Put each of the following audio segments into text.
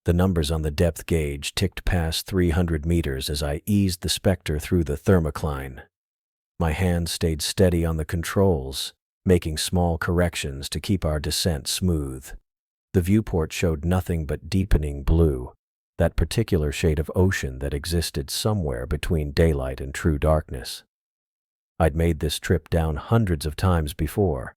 The numbers on the depth gauge ticked past 300 meters as I eased the Spectre through the thermocline. My hand stayed steady on the controls, making small corrections to keep our descent smooth. The viewport showed nothing but deepening blue, that particular shade of ocean that existed somewhere between daylight and true darkness. I'd made this trip down hundreds of times before,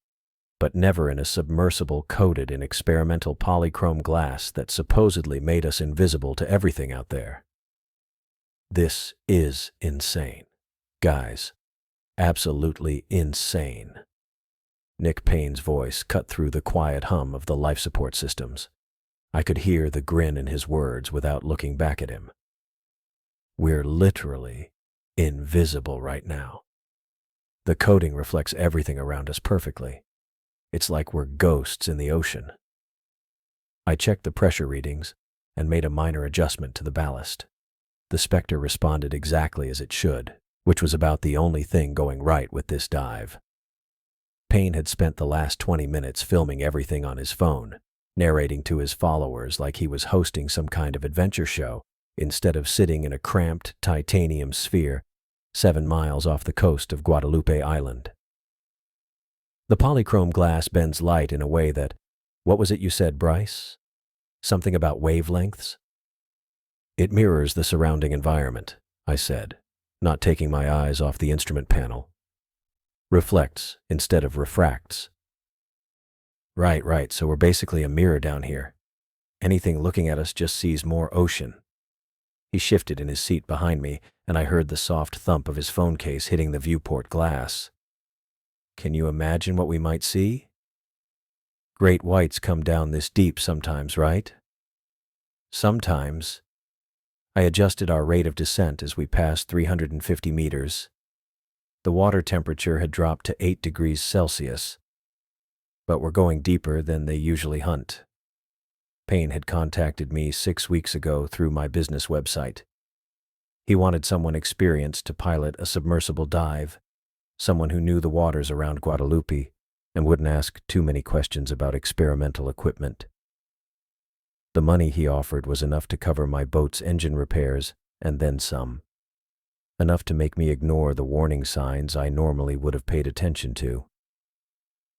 but never in a submersible coated in experimental polychrome glass that supposedly made us invisible to everything out there. This is insane. Guys, absolutely insane. Nick Payne's voice cut through the quiet hum of the life support systems. I could hear the grin in his words without looking back at him. We're literally invisible right now. The coating reflects everything around us perfectly. It's like we're ghosts in the ocean. I checked the pressure readings and made a minor adjustment to the ballast. The Spectre responded exactly as it should, which was about the only thing going right with this dive. Payne had spent the last 20 minutes filming everything on his phone, narrating to his followers like he was hosting some kind of adventure show, instead of sitting in a cramped titanium sphere 7 miles off the coast of Guadalupe Island. The polychrome glass bends light in a way that, what was it you said, Bryce? Something about wavelengths? It mirrors the surrounding environment, I said, not taking my eyes off the instrument panel. Reflects instead of refracts. Right, so we're basically a mirror down here. Anything looking at us just sees more ocean. He shifted in his seat behind me, and I heard the soft thump of his phone case hitting the viewport glass. Can you imagine what we might see? Great whites come down this deep sometimes, right? Sometimes. I adjusted our rate of descent as we passed 350 meters. The water temperature had dropped to 8 degrees Celsius, but we're going deeper than they usually hunt. Payne had contacted me 6 weeks ago through my business website. He wanted someone experienced to pilot a submersible dive, someone who knew the waters around Guadalupe and wouldn't ask too many questions about experimental equipment. The money he offered was enough to cover my boat's engine repairs and then some. Enough to make me ignore the warning signs I normally would have paid attention to.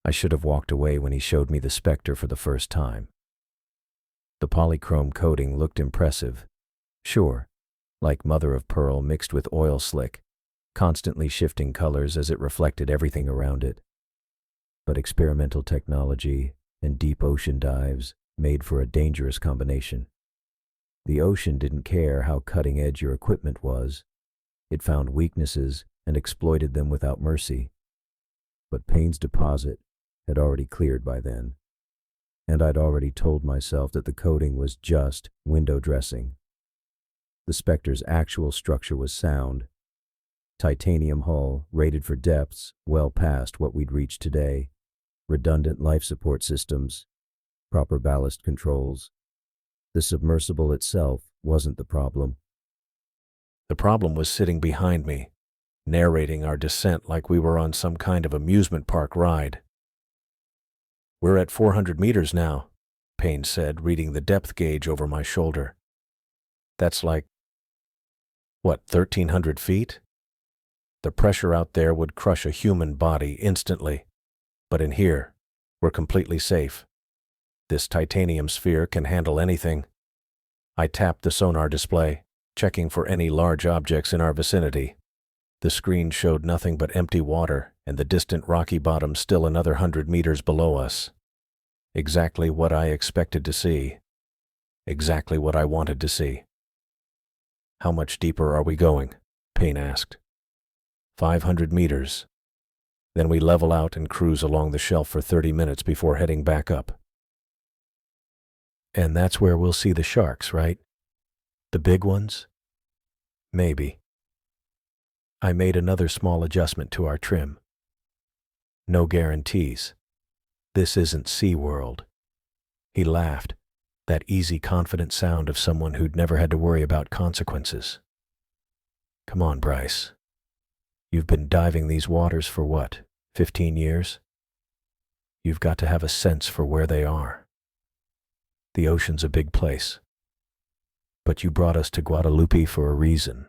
I should have walked away when he showed me the Spectre for the first time. The polychrome coating looked impressive. Sure, like mother of pearl mixed with oil slick, constantly shifting colors as it reflected everything around it. But experimental technology and deep ocean dives made for a dangerous combination. The ocean didn't care how cutting-edge your equipment was. It found weaknesses and exploited them without mercy. But Payne's deposit had already cleared by then, and I'd already told myself that the coating was just window dressing. The Spectre's actual structure was sound. Titanium hull, rated for depths well past what we'd reach today, redundant life support systems, proper ballast controls. The submersible itself wasn't the problem. The problem was sitting behind me, narrating our descent like we were on some kind of amusement park ride. We're at 400 meters now, Payne said, reading the depth gauge over my shoulder. That's like, 1,300 feet? The pressure out there would crush a human body instantly. But in here, we're completely safe. This titanium sphere can handle anything. I tapped the sonar display, checking for any large objects in our vicinity. The screen showed nothing but empty water and the distant rocky bottom still another 100 meters below us. Exactly what I expected to see. Exactly what I wanted to see. How much deeper are we going? Payne asked. 500 meters. Then we level out and cruise along the shelf for 30 minutes before heading back up. And that's where we'll see the sharks, right? The big ones? Maybe. I made another small adjustment to our trim. No guarantees. This isn't SeaWorld. He laughed, that easy, confident sound of someone who'd never had to worry about consequences. Come on, Bryce. You've been diving these waters for what, 15 years? You've got to have a sense for where they are. The ocean's a big place. But you brought us to Guadalupe for a reason.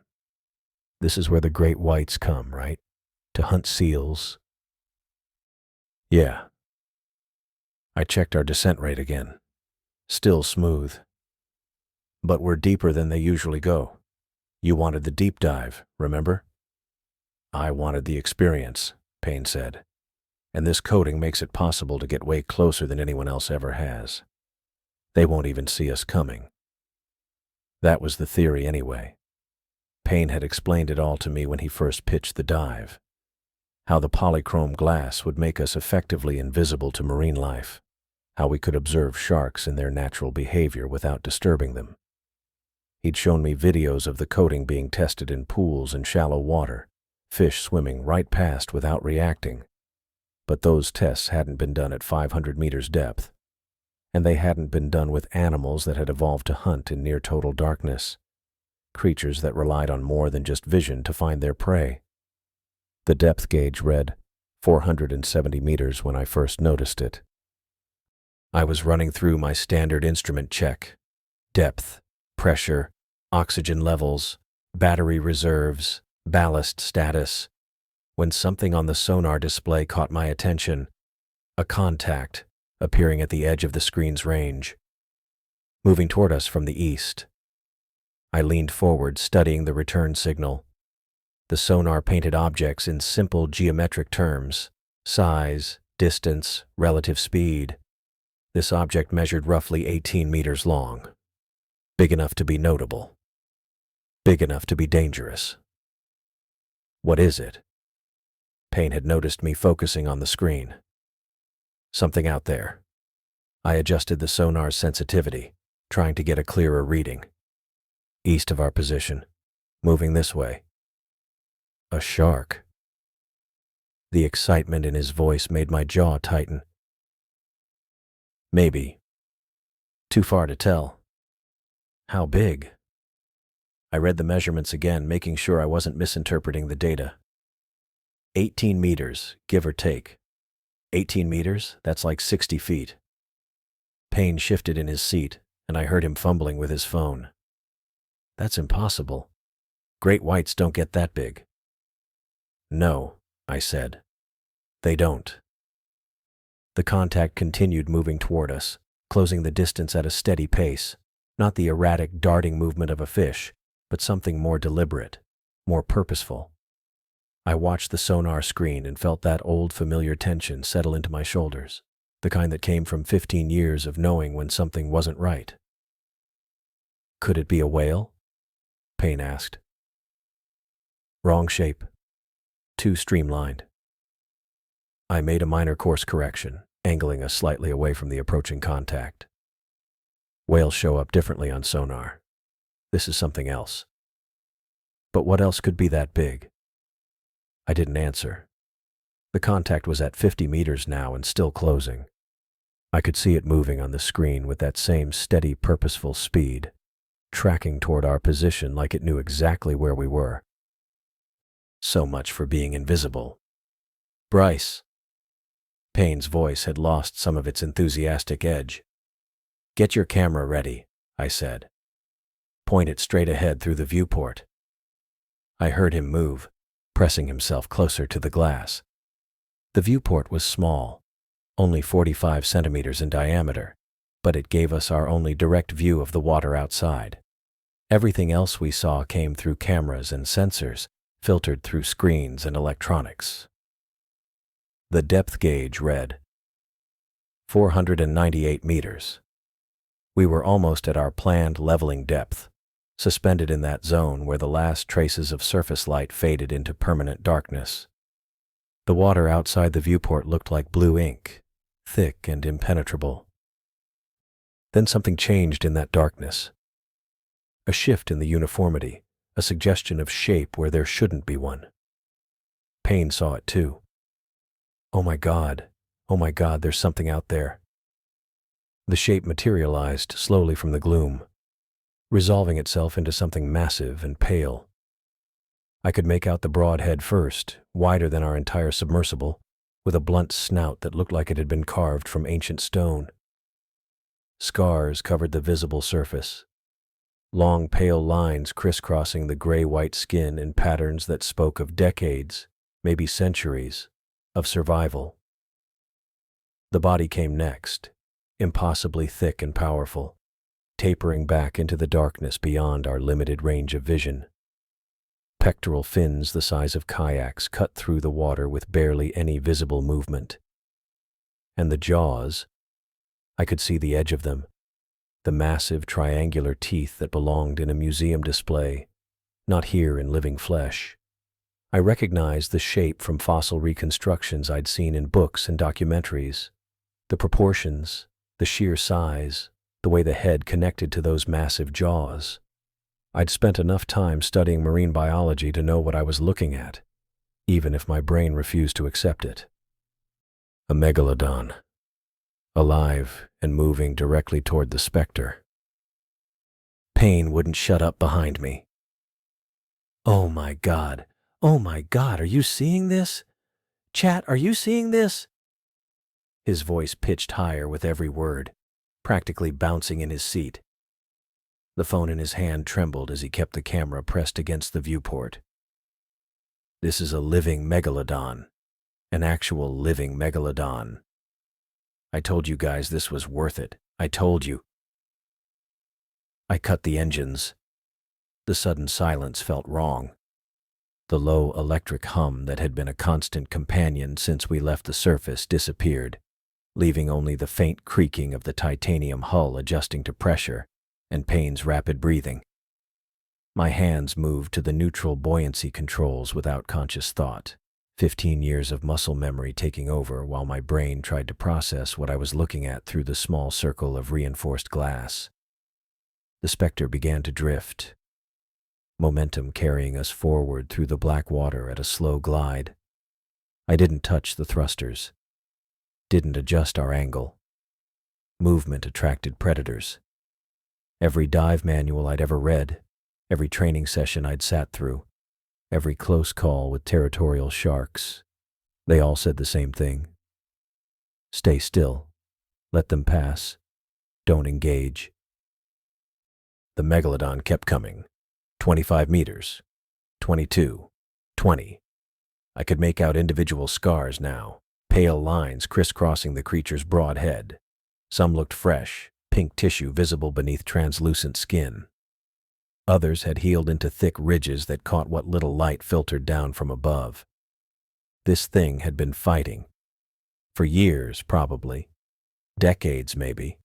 This is where the great whites come, right? To hunt seals? Yeah. I checked our descent rate again. Still smooth. But we're deeper than they usually go. You wanted the deep dive, remember? I wanted the experience, Payne said. And this coating makes it possible to get way closer than anyone else ever has. They won't even see us coming. That was the theory anyway. Payne had explained it all to me when he first pitched the dive. How the polychrome glass would make us effectively invisible to marine life. How we could observe sharks in their natural behavior without disturbing them. He'd shown me videos of the coating being tested in pools and shallow water, fish swimming right past without reacting. But those tests hadn't been done at 500 meters depth. And they hadn't been done with animals that had evolved to hunt in near total darkness. Creatures that relied on more than just vision to find their prey. The depth gauge read 470 meters when I first noticed it. I was running through my standard instrument check. Depth, pressure, oxygen levels, battery reserves, ballast status, when something on the sonar display caught my attention. A contact, appearing at the edge of the screen's range, moving toward us from the east. I leaned forward, studying the return signal. The sonar painted objects in simple geometric terms: size, distance, relative speed. This object measured roughly 18 meters long. Big enough to be notable. Big enough to be dangerous. What is it? Payne had noticed me focusing on the screen. Something out there. I adjusted the sonar's sensitivity, trying to get a clearer reading. East of our position, moving this way. A shark. The excitement in his voice made my jaw tighten. Maybe. Too far to tell. How big? I read the measurements again, making sure I wasn't misinterpreting the data. 18 meters, give or take. 18 meters? That's like 60 feet. Payne shifted in his seat, and I heard him fumbling with his phone. That's impossible. Great whites don't get that big. No, I said. They don't. The contact continued moving toward us, closing the distance at a steady pace, not the erratic darting movement of a fish, but something more deliberate, more purposeful. I watched the sonar screen and felt that old familiar tension settle into my shoulders, the kind that came from 15 years of knowing when something wasn't right. Could it be a whale? Payne asked. Wrong shape. Too streamlined. I made a minor course correction, angling us slightly away from the approaching contact. Whales show up differently on sonar. This is something else. But what else could be that big? I didn't answer. The contact was at 50 meters now and still closing. I could see it moving on the screen with that same steady, purposeful speed, tracking toward our position like it knew exactly where we were. So much for being invisible. Bryce. Payne's voice had lost some of its enthusiastic edge. Get your camera ready, I said. Point it straight ahead through the viewport. I heard him move, pressing himself closer to the glass. The viewport was small, only 45 centimeters in diameter, but it gave us our only direct view of the water outside. Everything else we saw came through cameras and sensors, filtered through screens and electronics. The depth gauge read 498 meters. We were almost at our planned leveling depth, suspended in that zone where the last traces of surface light faded into permanent darkness. The water outside the viewport looked like blue ink, thick and impenetrable. Then something changed in that darkness. A shift in the uniformity, a suggestion of shape where there shouldn't be one. Payne saw it too. Oh my God, there's something out there. The shape materialized slowly from the gloom, resolving itself into something massive and pale. I could make out the broad head first, wider than our entire submersible, with a blunt snout that looked like it had been carved from ancient stone. Scars covered the visible surface, long pale lines crisscrossing the gray-white skin in patterns that spoke of decades, maybe centuries, of survival. The body came next, impossibly thick and powerful, tapering back into the darkness beyond our limited range of vision. Pectoral fins the size of kayaks cut through the water with barely any visible movement. And the jaws, I could see the edge of them, the massive triangular teeth that belonged in a museum display, not here in living flesh. I recognized the shape from fossil reconstructions I'd seen in books and documentaries. The proportions, the sheer size, the way the head connected to those massive jaws. I'd spent enough time studying marine biology to know what I was looking at, even if my brain refused to accept it. A megalodon, alive and moving directly toward the specter. Pain wouldn't shut up behind me. Oh my God, are you seeing this? Chat, are you seeing this? His voice pitched higher with every word, practically bouncing in his seat. The phone in his hand trembled as he kept the camera pressed against the viewport. This is a living megalodon, an actual living megalodon. I told you guys this was worth it. I told you. I cut the engines. The sudden silence felt wrong. The low electric hum that had been a constant companion since we left the surface disappeared, leaving only the faint creaking of the titanium hull adjusting to pressure and Payne's rapid breathing. My hands moved to the neutral buoyancy controls without conscious thought, 15 years of muscle memory taking over while my brain tried to process what I was looking at through the small circle of reinforced glass. The specter began to drift, momentum carrying us forward through the black water at a slow glide. I didn't touch the thrusters, didn't adjust our angle. Movement attracted predators. Every dive manual I'd ever read, every training session I'd sat through, every close call with territorial sharks, they all said the same thing. Stay still. Let them pass. Don't engage. The megalodon kept coming. 25 meters. 22. 20. I could make out individual scars now, pale lines crisscrossing the creature's broad head. Some looked fresh, pink tissue visible beneath translucent skin. Others had healed into thick ridges that caught what little light filtered down from above. This thing had been fighting. For years, probably. Decades, maybe.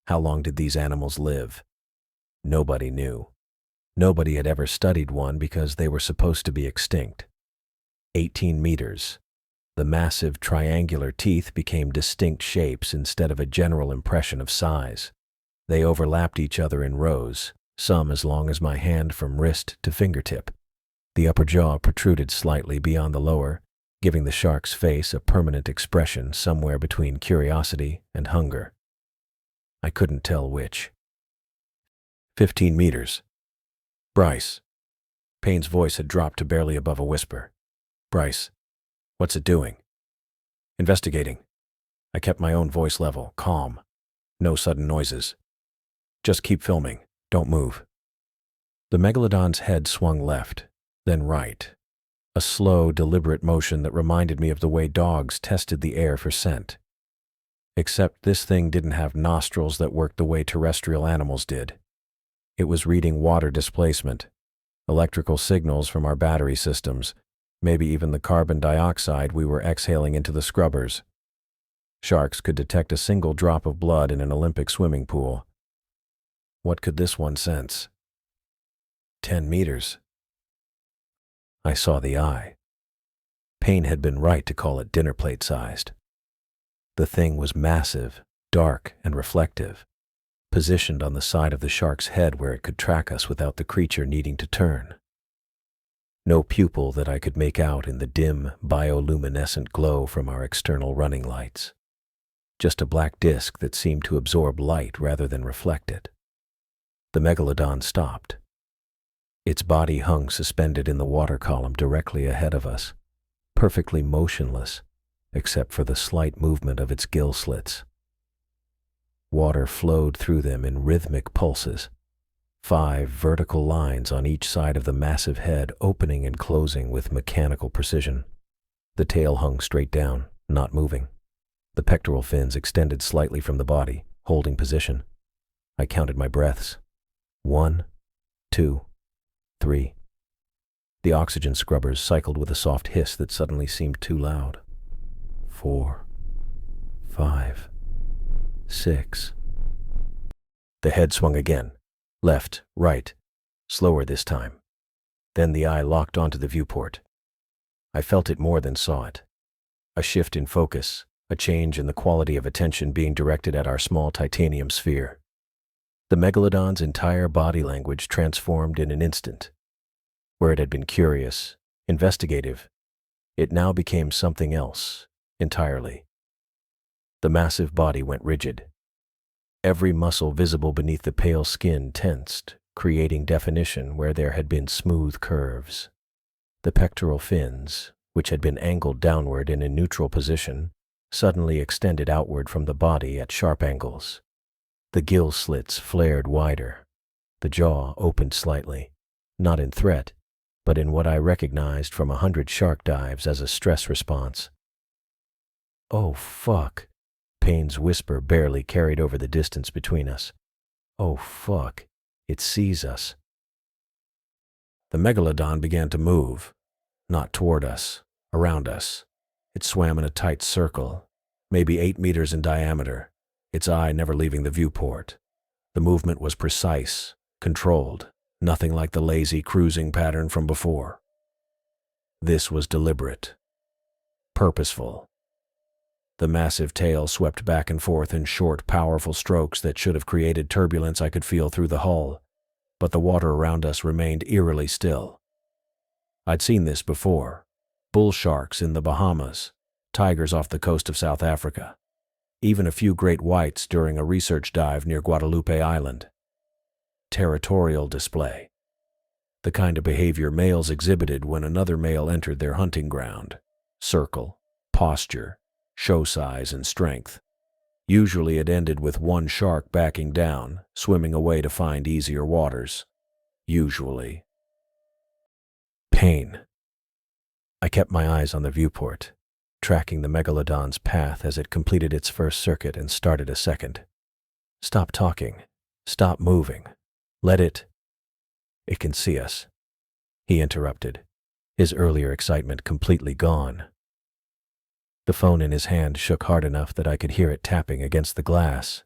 How long did these animals live? Nobody knew. Nobody had ever studied one because they were supposed to be extinct. 18 meters. The massive triangular teeth became distinct shapes instead of a general impression of size. They overlapped each other in rows, some as long as my hand from wrist to fingertip. The upper jaw protruded slightly beyond the lower, giving the shark's face a permanent expression somewhere between curiosity and hunger. I couldn't tell which. 15 meters. Bryce. Payne's voice had dropped to barely above a whisper. Bryce. What's it doing? Investigating. I kept my own voice level, calm. No sudden noises. Just keep filming. Don't move. The megalodon's head swung left, then right. A slow, deliberate motion that reminded me of the way dogs tested the air for scent. Except this thing didn't have nostrils that worked the way terrestrial animals did. It was reading water displacement, electrical signals from our battery systems, maybe even the carbon dioxide we were exhaling into the scrubbers. Sharks could detect a single drop of blood in an Olympic swimming pool. What could this one sense? 10 meters. I saw the eye. Payne had been right to call it dinner plate sized. The thing was massive, dark, and reflective, positioned on the side of the shark's head where it could track us without the creature needing to turn. No pupil that I could make out in the dim, bioluminescent glow from our external running lights. Just a black disk that seemed to absorb light rather than reflect it. The megalodon stopped. Its body hung suspended in the water column directly ahead of us, perfectly motionless, except for the slight movement of its gill slits. Water flowed through them in rhythmic pulses, 5 vertical lines on each side of the massive head opening and closing with mechanical precision. The tail hung straight down, not moving. The pectoral fins extended slightly from the body, holding position. I counted my breaths. 1, 2, 3. The oxygen scrubbers cycled with a soft hiss that suddenly seemed too loud. 4, 5, 6. The head swung again. Left, right, slower this time. Then the eye locked onto the viewport. I felt it more than saw it. A shift in focus, a change in the quality of attention being directed at our small titanium sphere. The megalodon's entire body language transformed in an instant. Where it had been curious, investigative, it now became something else, entirely. The massive body went rigid. Every muscle visible beneath the pale skin tensed, creating definition where there had been smooth curves. The pectoral fins, which had been angled downward in a neutral position, suddenly extended outward from the body at sharp angles. The gill slits flared wider. The jaw opened slightly, not in threat, but in what I recognized from 100 shark dives as a stress response. "Oh, fuck." Payne's whisper barely carried over the distance between us. "Oh, fuck. It sees us." The megalodon began to move, not toward us, around us. It swam in a tight circle, maybe 8 meters in diameter, its eye never leaving the viewport. The movement was precise, controlled, nothing like the lazy cruising pattern from before. This was deliberate, purposeful. The massive tail swept back and forth in short, powerful strokes that should have created turbulence I could feel through the hull, but the water around us remained eerily still. I'd seen this before. Bull sharks in the Bahamas, tigers off the coast of South Africa, even a few great whites during a research dive near Guadalupe Island. Territorial display. The kind of behavior males exhibited when another male entered their hunting ground. Circle, posture, show size and strength. Usually it ended with one shark backing down, swimming away to find easier waters. Usually. Pain. I kept my eyes on the viewport, tracking the megalodon's path as it completed its first circuit and started a second. "Stop talking. Stop moving. Let it. It can see us," he interrupted, his earlier excitement completely gone. The phone in his hand shook hard enough that I could hear it tapping against the glass.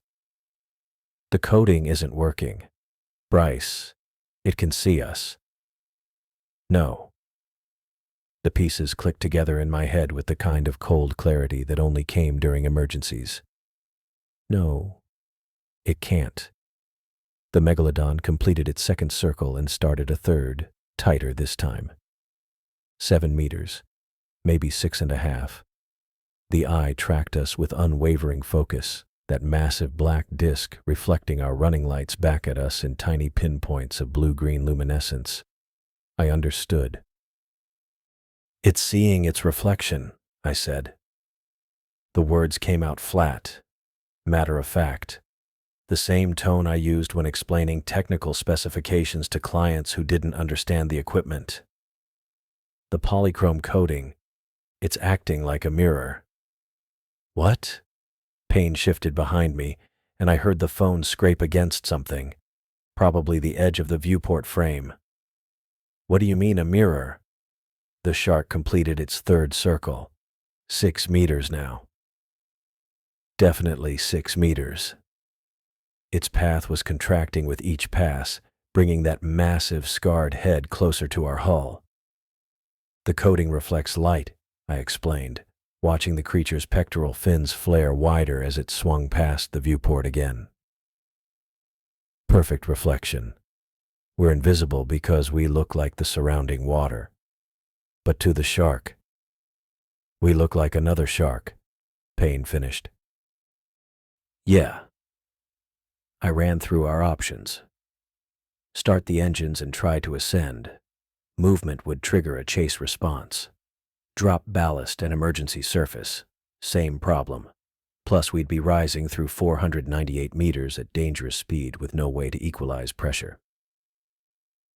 "The coding isn't working. Bryce, it can see us." "No." The pieces clicked together in my head with the kind of cold clarity that only came during emergencies. "No, it can't." The megalodon completed its second circle and started a third, tighter this time. 7 meters, maybe 6.5. The eye tracked us with unwavering focus, that massive black disk reflecting our running lights back at us in tiny pinpoints of blue-green luminescence. I understood. "It's seeing its reflection," I said. The words came out flat, matter of fact, the same tone I used when explaining technical specifications to clients who didn't understand the equipment. "The polychrome coating, it's acting like a mirror." "What?" Payne shifted behind me, and I heard the phone scrape against something, probably the edge of the viewport frame. "What do you mean, a mirror?" The shark completed its third circle. 6 meters now. Definitely 6 meters. Its path was contracting with each pass, bringing that massive scarred head closer to our hull. "The coating reflects light," I explained, watching the creature's pectoral fins flare wider as it swung past the viewport again. "Perfect reflection. We're invisible because we look like the surrounding water. But to the shark, we look like another shark," Payne finished. "Yeah." I ran through our options. Start the engines and try to ascend. Movement would trigger a chase response. Drop ballast and emergency surface. Same problem. Plus we'd be rising through 498 meters at dangerous speed with no way to equalize pressure.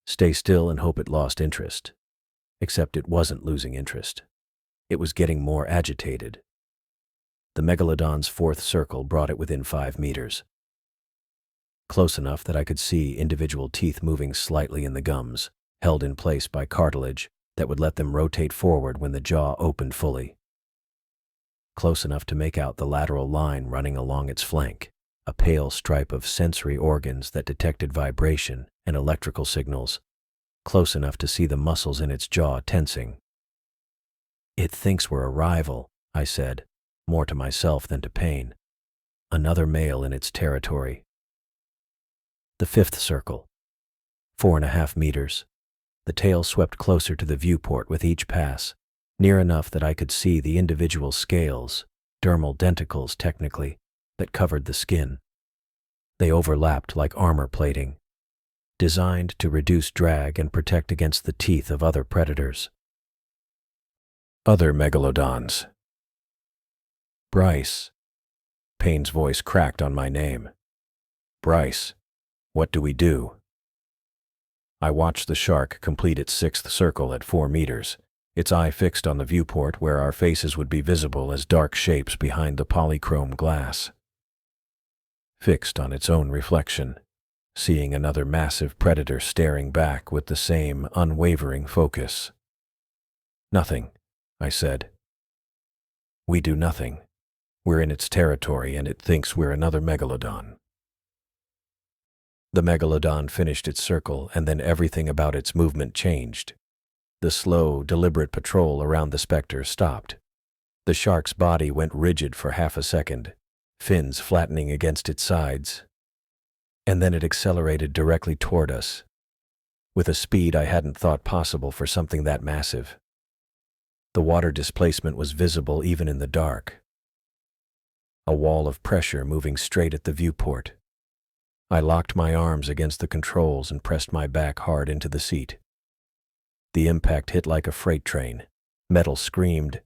Stay still and hope it lost interest. Except it wasn't losing interest. It was getting more agitated. The megalodon's fourth circle brought it within 5 meters. Close enough that I could see individual teeth moving slightly in the gums, held in place by cartilage that would let them rotate forward when the jaw opened fully. Close enough to make out the lateral line running along its flank, a pale stripe of sensory organs that detected vibration and electrical signals, close enough to see the muscles in its jaw tensing. "It thinks we're a rival," I said, more to myself than to Payne. "Another male in its territory." The fifth circle. 4.5 meters. The tail swept closer to the viewport with each pass, near enough that I could see the individual scales, dermal denticles technically, that covered the skin. They overlapped like armor plating, designed to reduce drag and protect against the teeth of other predators. Other megalodons. "Bryce." Payne's voice cracked on my name. "Bryce, what do we do?" I watched the shark complete its sixth circle at 4 meters, its eye fixed on the viewport where our faces would be visible as dark shapes behind the polychrome glass. Fixed on its own reflection, seeing another massive predator staring back with the same unwavering focus. "Nothing," I said. "We do nothing. We're in its territory and it thinks we're another megalodon." The megalodon finished its circle and then everything about its movement changed. The slow, deliberate patrol around the specter stopped. The shark's body went rigid for half a second, fins flattening against its sides. And then it accelerated directly toward us, with a speed I hadn't thought possible for something that massive. The water displacement was visible even in the dark. A wall of pressure moving straight at the viewport. I locked my arms against the controls and pressed my back hard into the seat. The impact hit like a freight train. Metal screamed.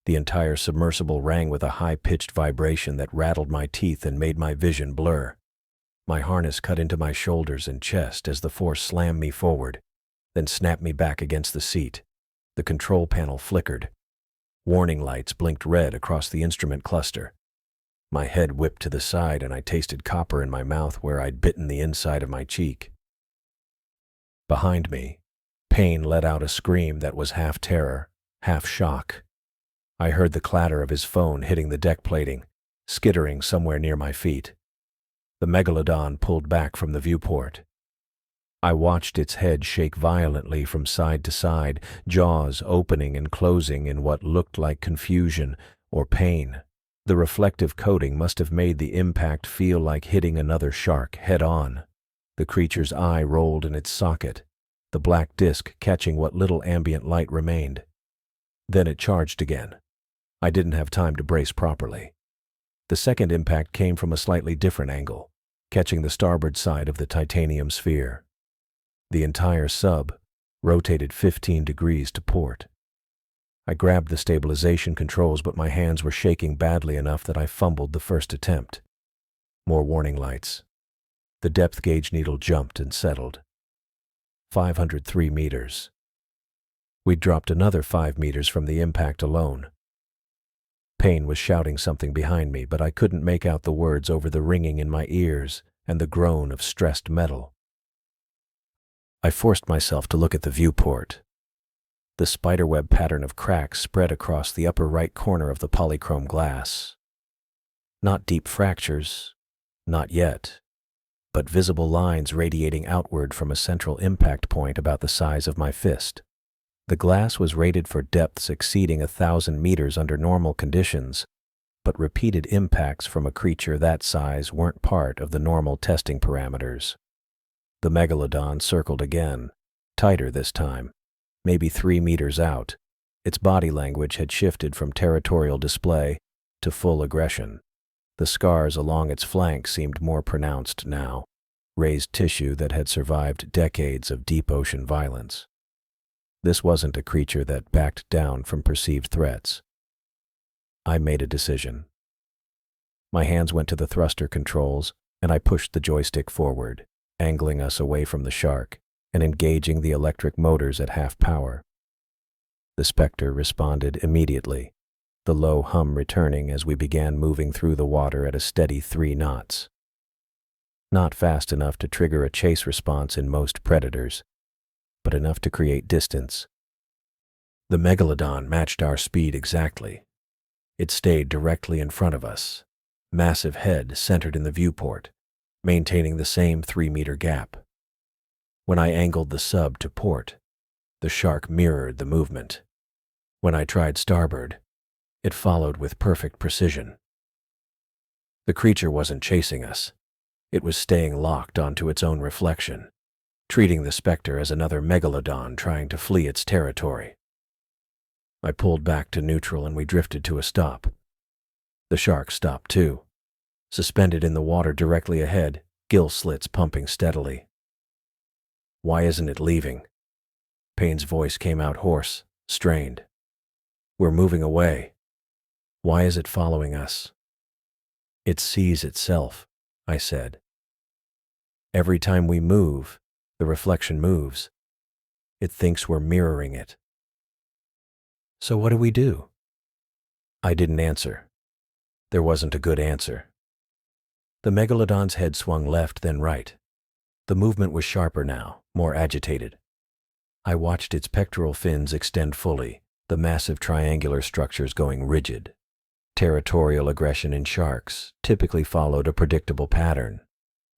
The entire submersible rang with a high-pitched vibration that rattled my teeth and made my vision blur. My harness cut into my shoulders and chest as the force slammed me forward, then snapped me back against the seat. The control panel flickered. Warning lights blinked red across the instrument cluster. My head whipped to the side and I tasted copper in my mouth where I'd bitten the inside of my cheek. Behind me, Payne let out a scream that was half terror, half shock. I heard the clatter of his phone hitting the deck plating, skittering somewhere near my feet. The megalodon pulled back from the viewport. I watched its head shake violently from side to side, jaws opening and closing in what looked like confusion or pain. The reflective coating must have made the impact feel like hitting another shark head-on. The creature's eye rolled in its socket, the black disc catching what little ambient light remained. Then it charged again. I didn't have time to brace properly. The second impact came from a slightly different angle, catching the starboard side of the titanium sphere. The entire sub rotated 15 degrees to port. I grabbed the stabilization controls, but my hands were shaking badly enough that I fumbled the first attempt. More warning lights. The depth gauge needle jumped and settled. 503 meters. We'd dropped another 5 meters from the impact alone. Payne was shouting something behind me, but I couldn't make out the words over the ringing in my ears and the groan of stressed metal. I forced myself to look at the viewport. The spiderweb pattern of cracks spread across the upper right corner of the polychrome glass. Not deep fractures, not yet, but visible lines radiating outward from a central impact point about the size of my fist. The glass was rated for depths exceeding 1,000 meters under normal conditions, but repeated impacts from a creature that size weren't part of the normal testing parameters. The megalodon circled again, tighter this time, maybe 3 meters out. Its body language had shifted from territorial display to full aggression. The scars along its flank seemed more pronounced now, raised tissue that had survived decades of deep ocean violence. This wasn't a creature that backed down from perceived threats. I made a decision. My hands went to the thruster controls, and I pushed the joystick forward, angling us away from the shark. and engaging the electric motors at half power. The Spectre responded immediately, the low hum returning as we began moving through the water at a steady 3 knots. Not fast enough to trigger a chase response in most predators, but enough to create distance. The Megalodon matched our speed exactly. It stayed directly in front of us, massive head centered in the viewport, maintaining the same 3-meter gap. When I angled the sub to port, the shark mirrored the movement. When I tried starboard, it followed with perfect precision. The creature wasn't chasing us. It was staying locked onto its own reflection, treating the Spectre as another megalodon trying to flee its territory. I pulled back to neutral and we drifted to a stop. The shark stopped too, suspended in the water directly ahead, gill slits pumping steadily. "Why isn't it leaving?" Payne's voice came out hoarse, strained. "We're moving away. Why is it following us?" "It sees itself," I said. "Every time we move, the reflection moves. It thinks we're mirroring it." "So what do we do?" I didn't answer. There wasn't a good answer. The Megalodon's head swung left, then right. The movement was sharper now, more agitated. I watched its pectoral fins extend fully, the massive triangular structures going rigid. Territorial aggression in sharks typically followed a predictable pattern: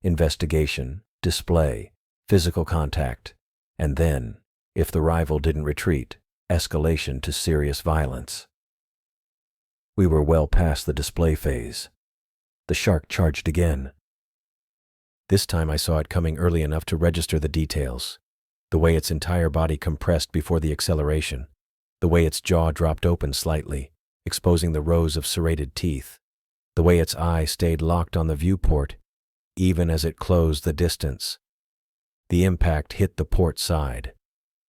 investigation, display, physical contact, and then, if the rival didn't retreat, escalation to serious violence. We were well past the display phase. The shark charged again. This time I saw it coming early enough to register the details: the way its entire body compressed before the acceleration, the way its jaw dropped open slightly, exposing the rows of serrated teeth, the way its eye stayed locked on the viewport, even as it closed the distance. The impact hit the port side.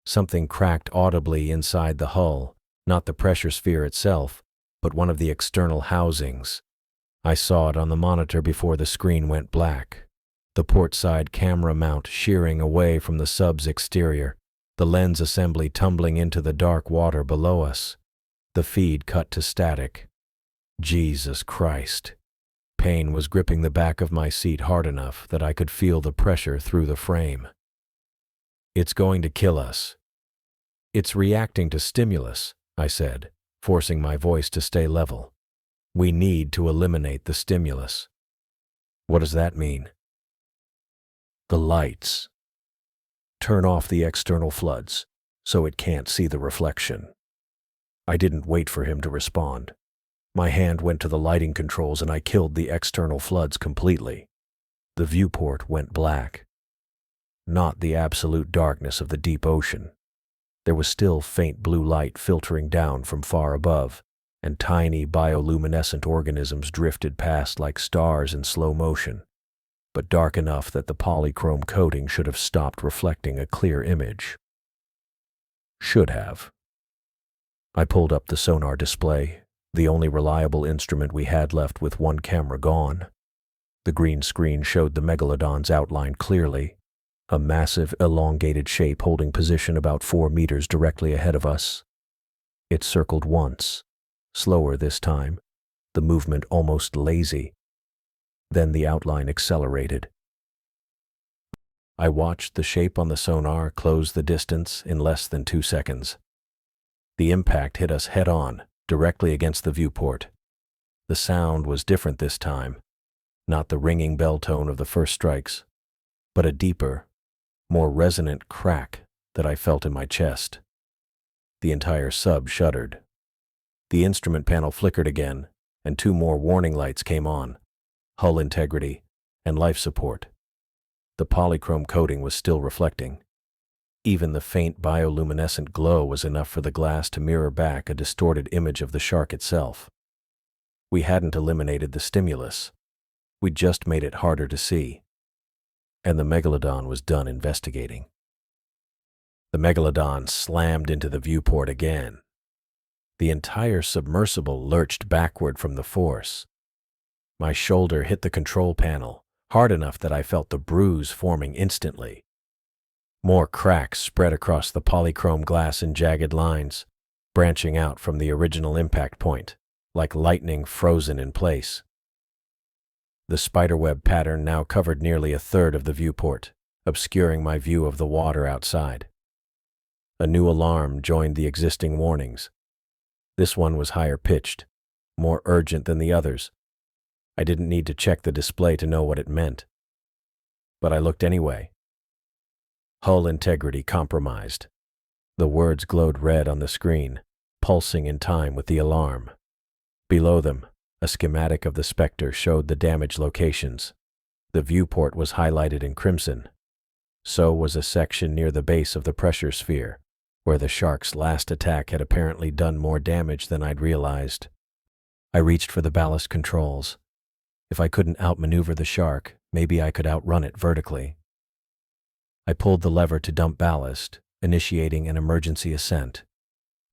Something cracked audibly inside the hull, not the pressure sphere itself, but one of the external housings. I saw it on the monitor before the screen went black. The port side camera mount shearing away from the sub's exterior, the lens assembly tumbling into the dark water below us. The feed cut to static. Jesus Christ. Pain was gripping the back of my seat hard enough that I could feel the pressure through the frame. "It's going to kill us." "It's reacting to stimulus," I said, forcing my voice to stay level. "We need to eliminate the stimulus." "What does that mean?" "The lights. Turn off the external floods so it can't see the reflection." I didn't wait for him to respond. My hand went to the lighting controls and I killed the external floods completely. The viewport went black. Not the absolute darkness of the deep ocean. There was still faint blue light filtering down from far above, and tiny bioluminescent organisms drifted past like stars in slow motion, but dark enough that the polychrome coating should have stopped reflecting a clear image. Should have. I pulled up the sonar display, the only reliable instrument we had left with one camera gone. The green screen showed the Megalodon's outline clearly, a massive, elongated shape holding position about 4 meters directly ahead of us. It circled once, slower this time, the movement almost lazy. Then the outline accelerated. I watched the shape on the sonar close the distance in less than 2 seconds. The impact hit us head-on, directly against the viewport. The sound was different this time, not the ringing bell tone of the first strikes, but a deeper, more resonant crack that I felt in my chest. The entire sub shuddered. The instrument panel flickered again, and 2 more warning lights came on: hull integrity and life support. The polychrome coating was still reflecting. Even the faint bioluminescent glow was enough for the glass to mirror back a distorted image of the shark itself. We hadn't eliminated the stimulus. We'd just made it harder to see. And the Megalodon was done investigating. The Megalodon slammed into the viewport again. The entire submersible lurched backward from the force. My shoulder hit the control panel, hard enough that I felt the bruise forming instantly. More cracks spread across the polychrome glass in jagged lines, branching out from the original impact point, like lightning frozen in place. The spiderweb pattern now covered nearly a third of the viewport, obscuring my view of the water outside. A new alarm joined the existing warnings. This one was higher pitched, more urgent than the others. I didn't need to check the display to know what it meant. But I looked anyway. Hull integrity compromised. The words glowed red on the screen, pulsing in time with the alarm. Below them, a schematic of the Spectre showed the damage locations. The viewport was highlighted in crimson. So was a section near the base of the pressure sphere, where the shark's last attack had apparently done more damage than I'd realized. I reached for the ballast controls. If I couldn't outmaneuver the shark, maybe I could outrun it vertically. I pulled the lever to dump ballast, initiating an emergency ascent.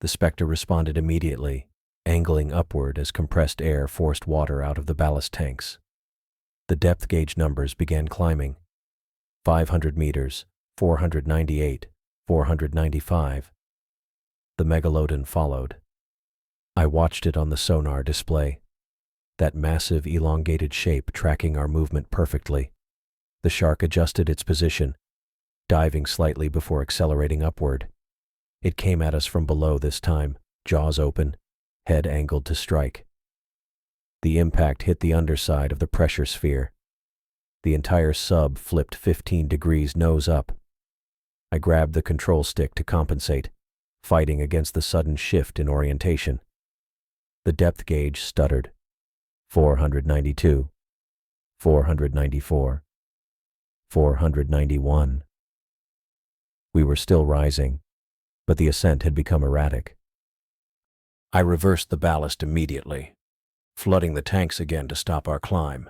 The Spectre responded immediately, angling upward as compressed air forced water out of the ballast tanks. The depth gauge numbers began climbing. 500 meters, 498, 495. The megalodon followed. I watched it on the sonar display. That massive elongated shape tracking our movement perfectly. The shark adjusted its position, diving slightly before accelerating upward. It came at us from below this time, jaws open, head angled to strike. The impact hit the underside of the pressure sphere. The entire sub flipped 15 degrees nose up. I grabbed the control stick to compensate, fighting against the sudden shift in orientation. The depth gauge stuttered. 492, 494, 491. We were still rising, but the ascent had become erratic. I reversed the ballast immediately, flooding the tanks again to stop our climb.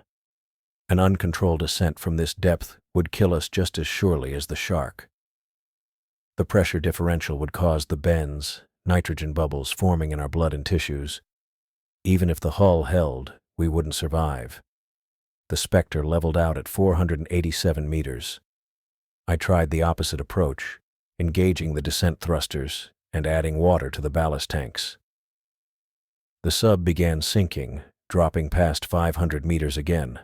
An uncontrolled ascent from this depth would kill us just as surely as the shark. The pressure differential would cause the bends, nitrogen bubbles forming in our blood and tissues. Even if the hull held, we wouldn't survive. The Spectre leveled out at 487 meters. I tried the opposite approach, engaging the descent thrusters and adding water to the ballast tanks. The sub began sinking, dropping past 500 meters again.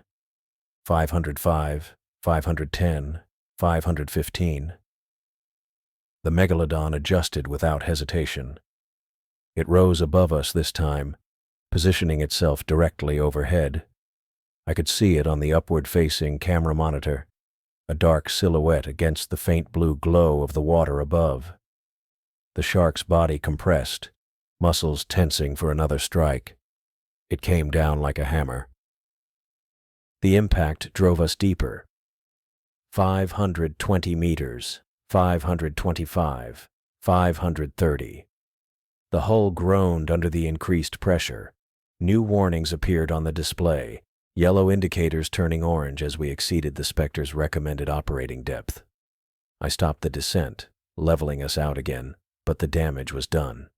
505, 510, 515. The megalodon adjusted without hesitation. It rose above us this time, positioning itself directly overhead. I could see it on the upward-facing camera monitor, a dark silhouette against the faint blue glow of the water above. The shark's body compressed, muscles tensing for another strike. It came down like a hammer. The impact drove us deeper. 520 meters, 525, 530. The hull groaned under the increased pressure. New warnings appeared on the display, yellow indicators turning orange as we exceeded the Spectre's recommended operating depth. I stopped the descent, leveling us out again, but the damage was done.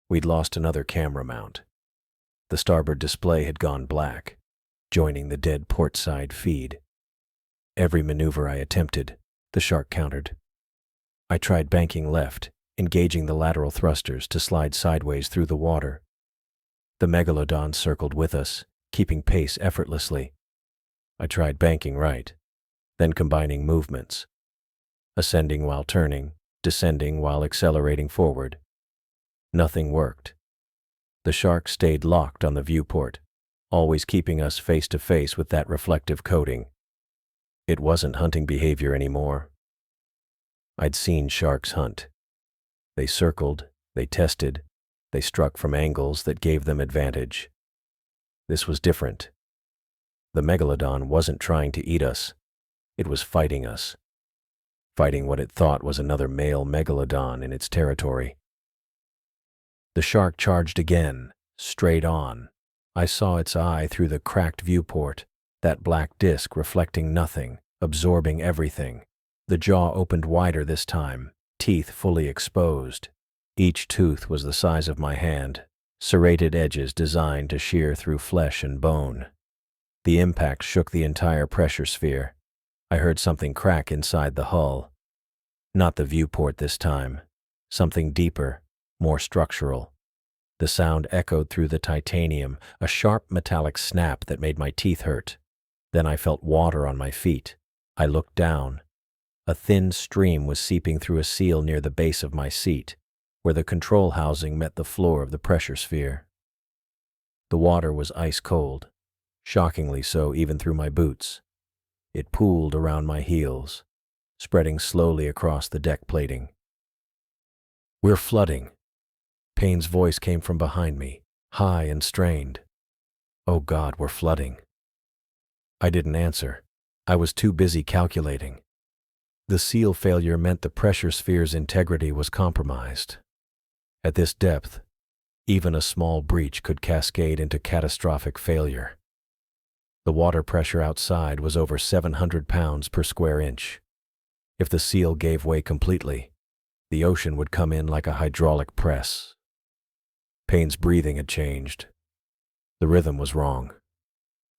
We'd lost another camera mount. The starboard display had gone black, joining the dead portside feed. Every maneuver I attempted, the shark countered. I tried banking left, engaging the lateral thrusters to slide sideways through the water. The megalodon circled with us, keeping pace effortlessly. I tried banking right, then combining movements, ascending while turning, descending while accelerating forward. Nothing worked. The shark stayed locked on the viewport, always keeping us face to face with that reflective coating. It wasn't hunting behavior anymore. I'd seen sharks hunt. They circled, they tested, they struck from angles that gave them advantage. This was different. The megalodon wasn't trying to eat us. It was fighting us. Fighting what it thought was another male megalodon in its territory. The shark charged again, straight on. I saw its eye through the cracked viewport, that black disc reflecting nothing, absorbing everything. The jaw opened wider this time, teeth fully exposed. Each tooth was the size of my hand, serrated edges designed to shear through flesh and bone. The impact shook the entire pressure sphere. I heard something crack inside the hull, Not the viewport this time. Something deeper, more structural. The sound echoed through the titanium, a sharp metallic snap that made my teeth hurt. Then I felt water on my feet. I looked down. A thin stream was seeping through a seal near the base of my seat, where the control housing met the floor of the pressure sphere. The water was ice cold, shockingly so even through my boots. It pooled around my heels, spreading slowly across the deck plating. "We're flooding." Payne's voice came from behind me, high and strained. "Oh God, we're flooding." I didn't answer. I was too busy calculating. The seal failure meant the pressure sphere's integrity was compromised. At this depth, even a small breach could cascade into catastrophic failure. The water pressure outside was over 700 pounds per square inch. If the seal gave way completely, the ocean would come in like a hydraulic press. Payne's breathing had changed. The rhythm was wrong.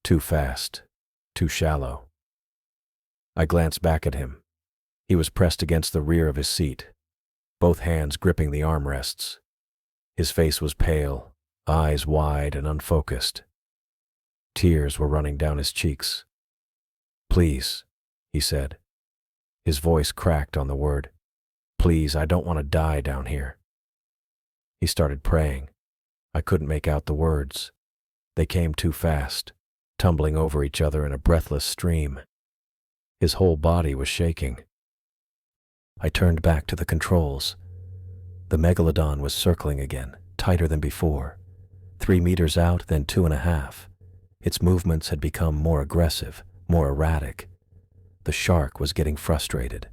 Too fast. Too shallow. I glanced back at him. He was pressed against the rear of his seat, both hands gripping the armrests. His face was pale, eyes wide and unfocused. Tears were running down his cheeks. "Please," he said. His voice cracked on the word. "Please, I don't want to die down here." He started praying. I couldn't make out the words. They came too fast, tumbling over each other in a breathless stream. His whole body was shaking. I turned back to the controls. The megalodon was circling again, tighter than before. 3 meters out, then 2.5. Its movements had become more aggressive, more erratic. The shark was getting frustrated.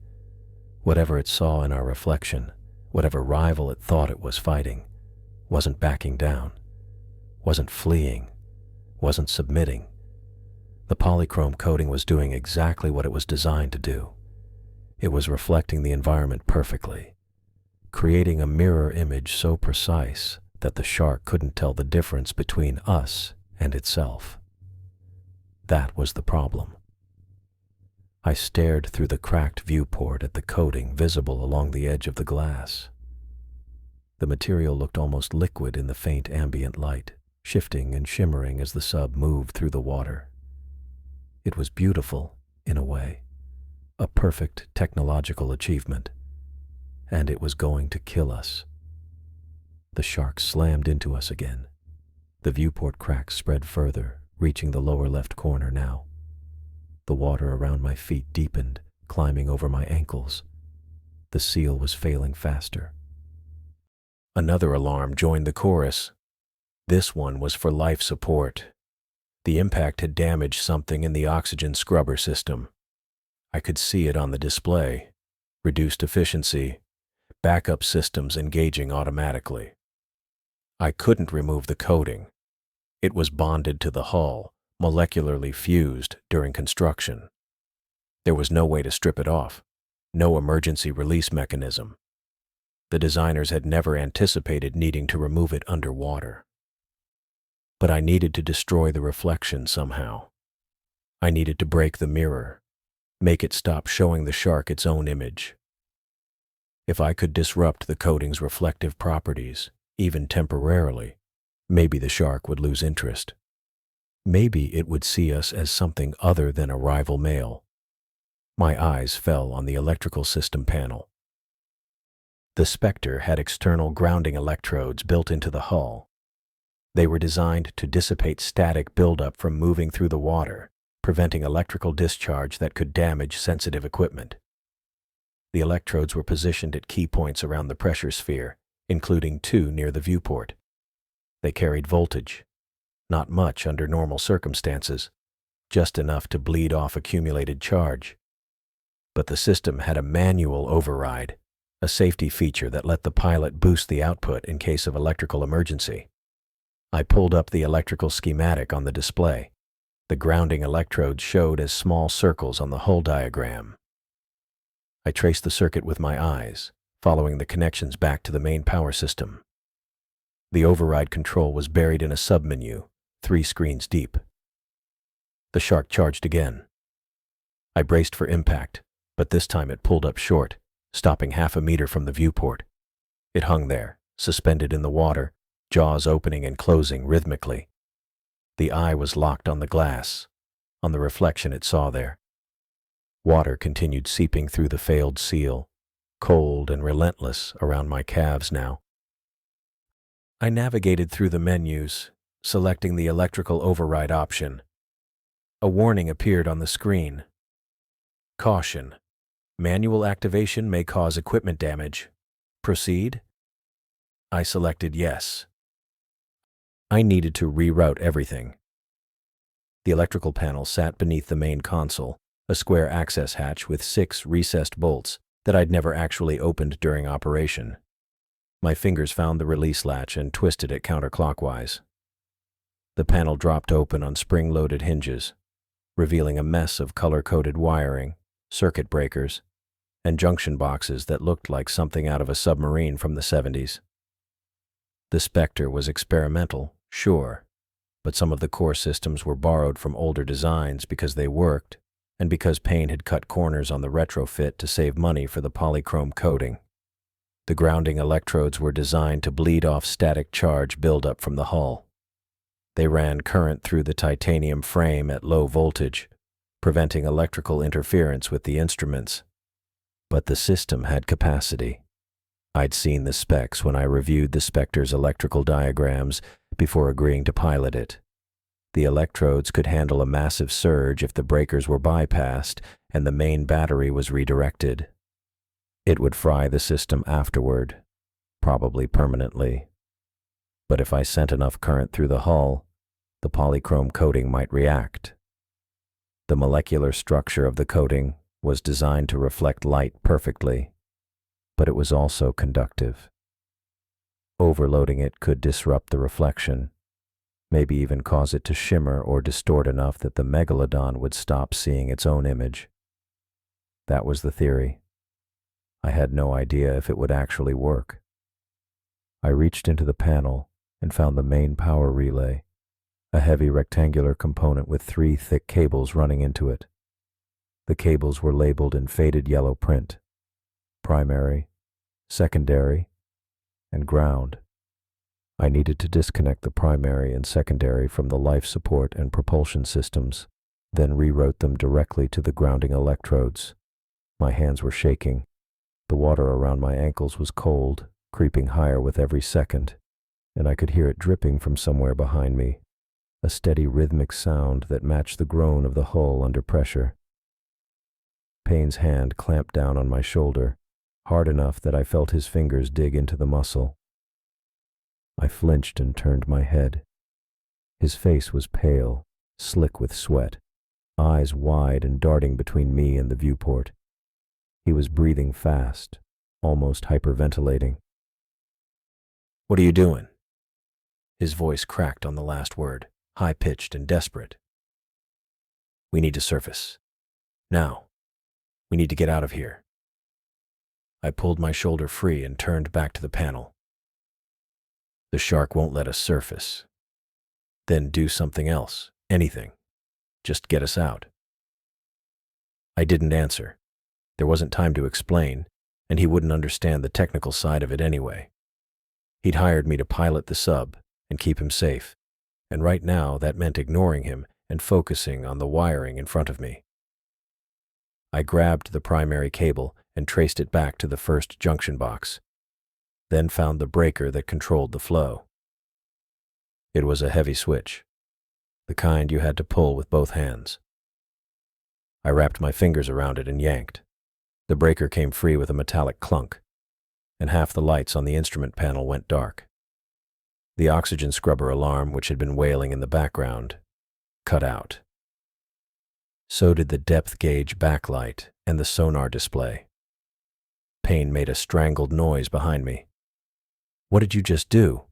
Whatever it saw in our reflection, whatever rival it thought it was fighting, wasn't backing down, wasn't fleeing, wasn't submitting. The polychrome coating was doing exactly what it was designed to do. It was reflecting the environment perfectly, creating a mirror image so precise that the shark couldn't tell the difference between us and itself. That was the problem. I stared through the cracked viewport at the coating visible along the edge of the glass. The material looked almost liquid in the faint ambient light, shifting and shimmering as the sub moved through the water. It was beautiful, in a way, a perfect technological achievement, and it was going to kill us. The shark slammed into us again. The viewport cracks spread further, reaching the lower left corner now. The water around my feet deepened, climbing over my ankles. The seal was failing faster. Another alarm joined the chorus. This one was for life support. The impact had damaged something in the oxygen scrubber system. I could see it on the display. Reduced efficiency, backup systems engaging automatically. I couldn't remove the coating. It was bonded to the hull, molecularly fused during construction. There was no way to strip it off, no emergency release mechanism. The designers had never anticipated needing to remove it underwater. But I needed to destroy the reflection somehow. I needed to break the mirror, make it stop showing the shark its own image. If I could disrupt the coating's reflective properties, even temporarily, maybe the shark would lose interest. Maybe it would see us as something other than a rival male. My eyes fell on the electrical system panel. The Spectre had external grounding electrodes built into the hull. They were designed to dissipate static buildup from moving through the water, preventing electrical discharge that could damage sensitive equipment. The electrodes were positioned at key points around the pressure sphere, including 2 near the viewport. They carried voltage. Not much under normal circumstances, just enough to bleed off accumulated charge. But the system had a manual override, a safety feature that let the pilot boost the output in case of electrical emergency. I pulled up the electrical schematic on the display. The grounding electrodes showed as small circles on the hull diagram. I traced the circuit with my eyes, following the connections back to the main power system. The override control was buried in a submenu, 3 screens deep. The shark charged again. I braced for impact, but this time it pulled up short, stopping half a meter from the viewport. It hung there, suspended in the water, jaws opening and closing rhythmically. The eye was locked on the glass, on the reflection it saw there. Water continued seeping through the failed seal, cold and relentless around my calves now. I navigated through the menus, selecting the electrical override option. A warning appeared on the screen. Caution. Manual activation may cause equipment damage. Proceed? I selected yes. I needed to reroute everything. The electrical panel sat beneath the main console, a square access hatch with 6 recessed bolts that I'd never actually opened during operation. My fingers found the release latch and twisted it counterclockwise. The panel dropped open on spring-loaded hinges, revealing a mess of color-coded wiring, circuit breakers, and junction boxes that looked like something out of a submarine from the 70s. The Spectre was experimental, sure, but some of the core systems were borrowed from older designs because they worked, and because Payne had cut corners on the retrofit to save money for the polychrome coating. The grounding electrodes were designed to bleed off static charge buildup from the hull. They ran current through the titanium frame at low voltage, preventing electrical interference with the instruments. But the system had capacity. I'd seen the specs when I reviewed the Spectre's electrical diagrams before agreeing to pilot it. The electrodes could handle a massive surge if the breakers were bypassed and the main battery was redirected. It would fry the system afterward, probably permanently. But if I sent enough current through the hull, the polychrome coating might react. The molecular structure of the coating was designed to reflect light perfectly, but it was also conductive. Overloading it could disrupt the reflection, maybe even cause it to shimmer or distort enough that the megalodon would stop seeing its own image. That was the theory. I had no idea if it would actually work. I reached into the panel and found the main power relay, a heavy rectangular component with 3 thick cables running into it. The cables were labeled in faded yellow print: primary, secondary, and ground. I needed to disconnect the primary and secondary from the life support and propulsion systems, then reroute them directly to the grounding electrodes. My hands were shaking. The water around my ankles was cold, creeping higher with every second, and I could hear it dripping from somewhere behind me, a steady rhythmic sound that matched the groan of the hull under pressure. Payne's hand clamped down on my shoulder, hard enough that I felt his fingers dig into the muscle. I flinched and turned my head. His face was pale, slick with sweat, eyes wide and darting between me and the viewport. He was breathing fast, almost hyperventilating. "What are you doing?" His voice cracked on the last word, high-pitched and desperate. "We need to surface. Now. We need to get out of here." I pulled my shoulder free and turned back to the panel. "The shark won't let us surface." "Then do something else, anything. Just get us out." I didn't answer. There wasn't time to explain, and he wouldn't understand the technical side of it anyway. He'd hired me to pilot the sub and keep him safe, and right now that meant ignoring him and focusing on the wiring in front of me. I grabbed the primary cable and traced it back to the first junction box, then found the breaker that controlled the flow. It was a heavy switch, the kind you had to pull with both hands. I wrapped my fingers around it and yanked. The breaker came free with a metallic clunk, and half the lights on the instrument panel went dark. The oxygen scrubber alarm, which had been wailing in the background, cut out. So did the depth gauge backlight and the sonar display. Payne made a strangled noise behind me. "What did you just do?"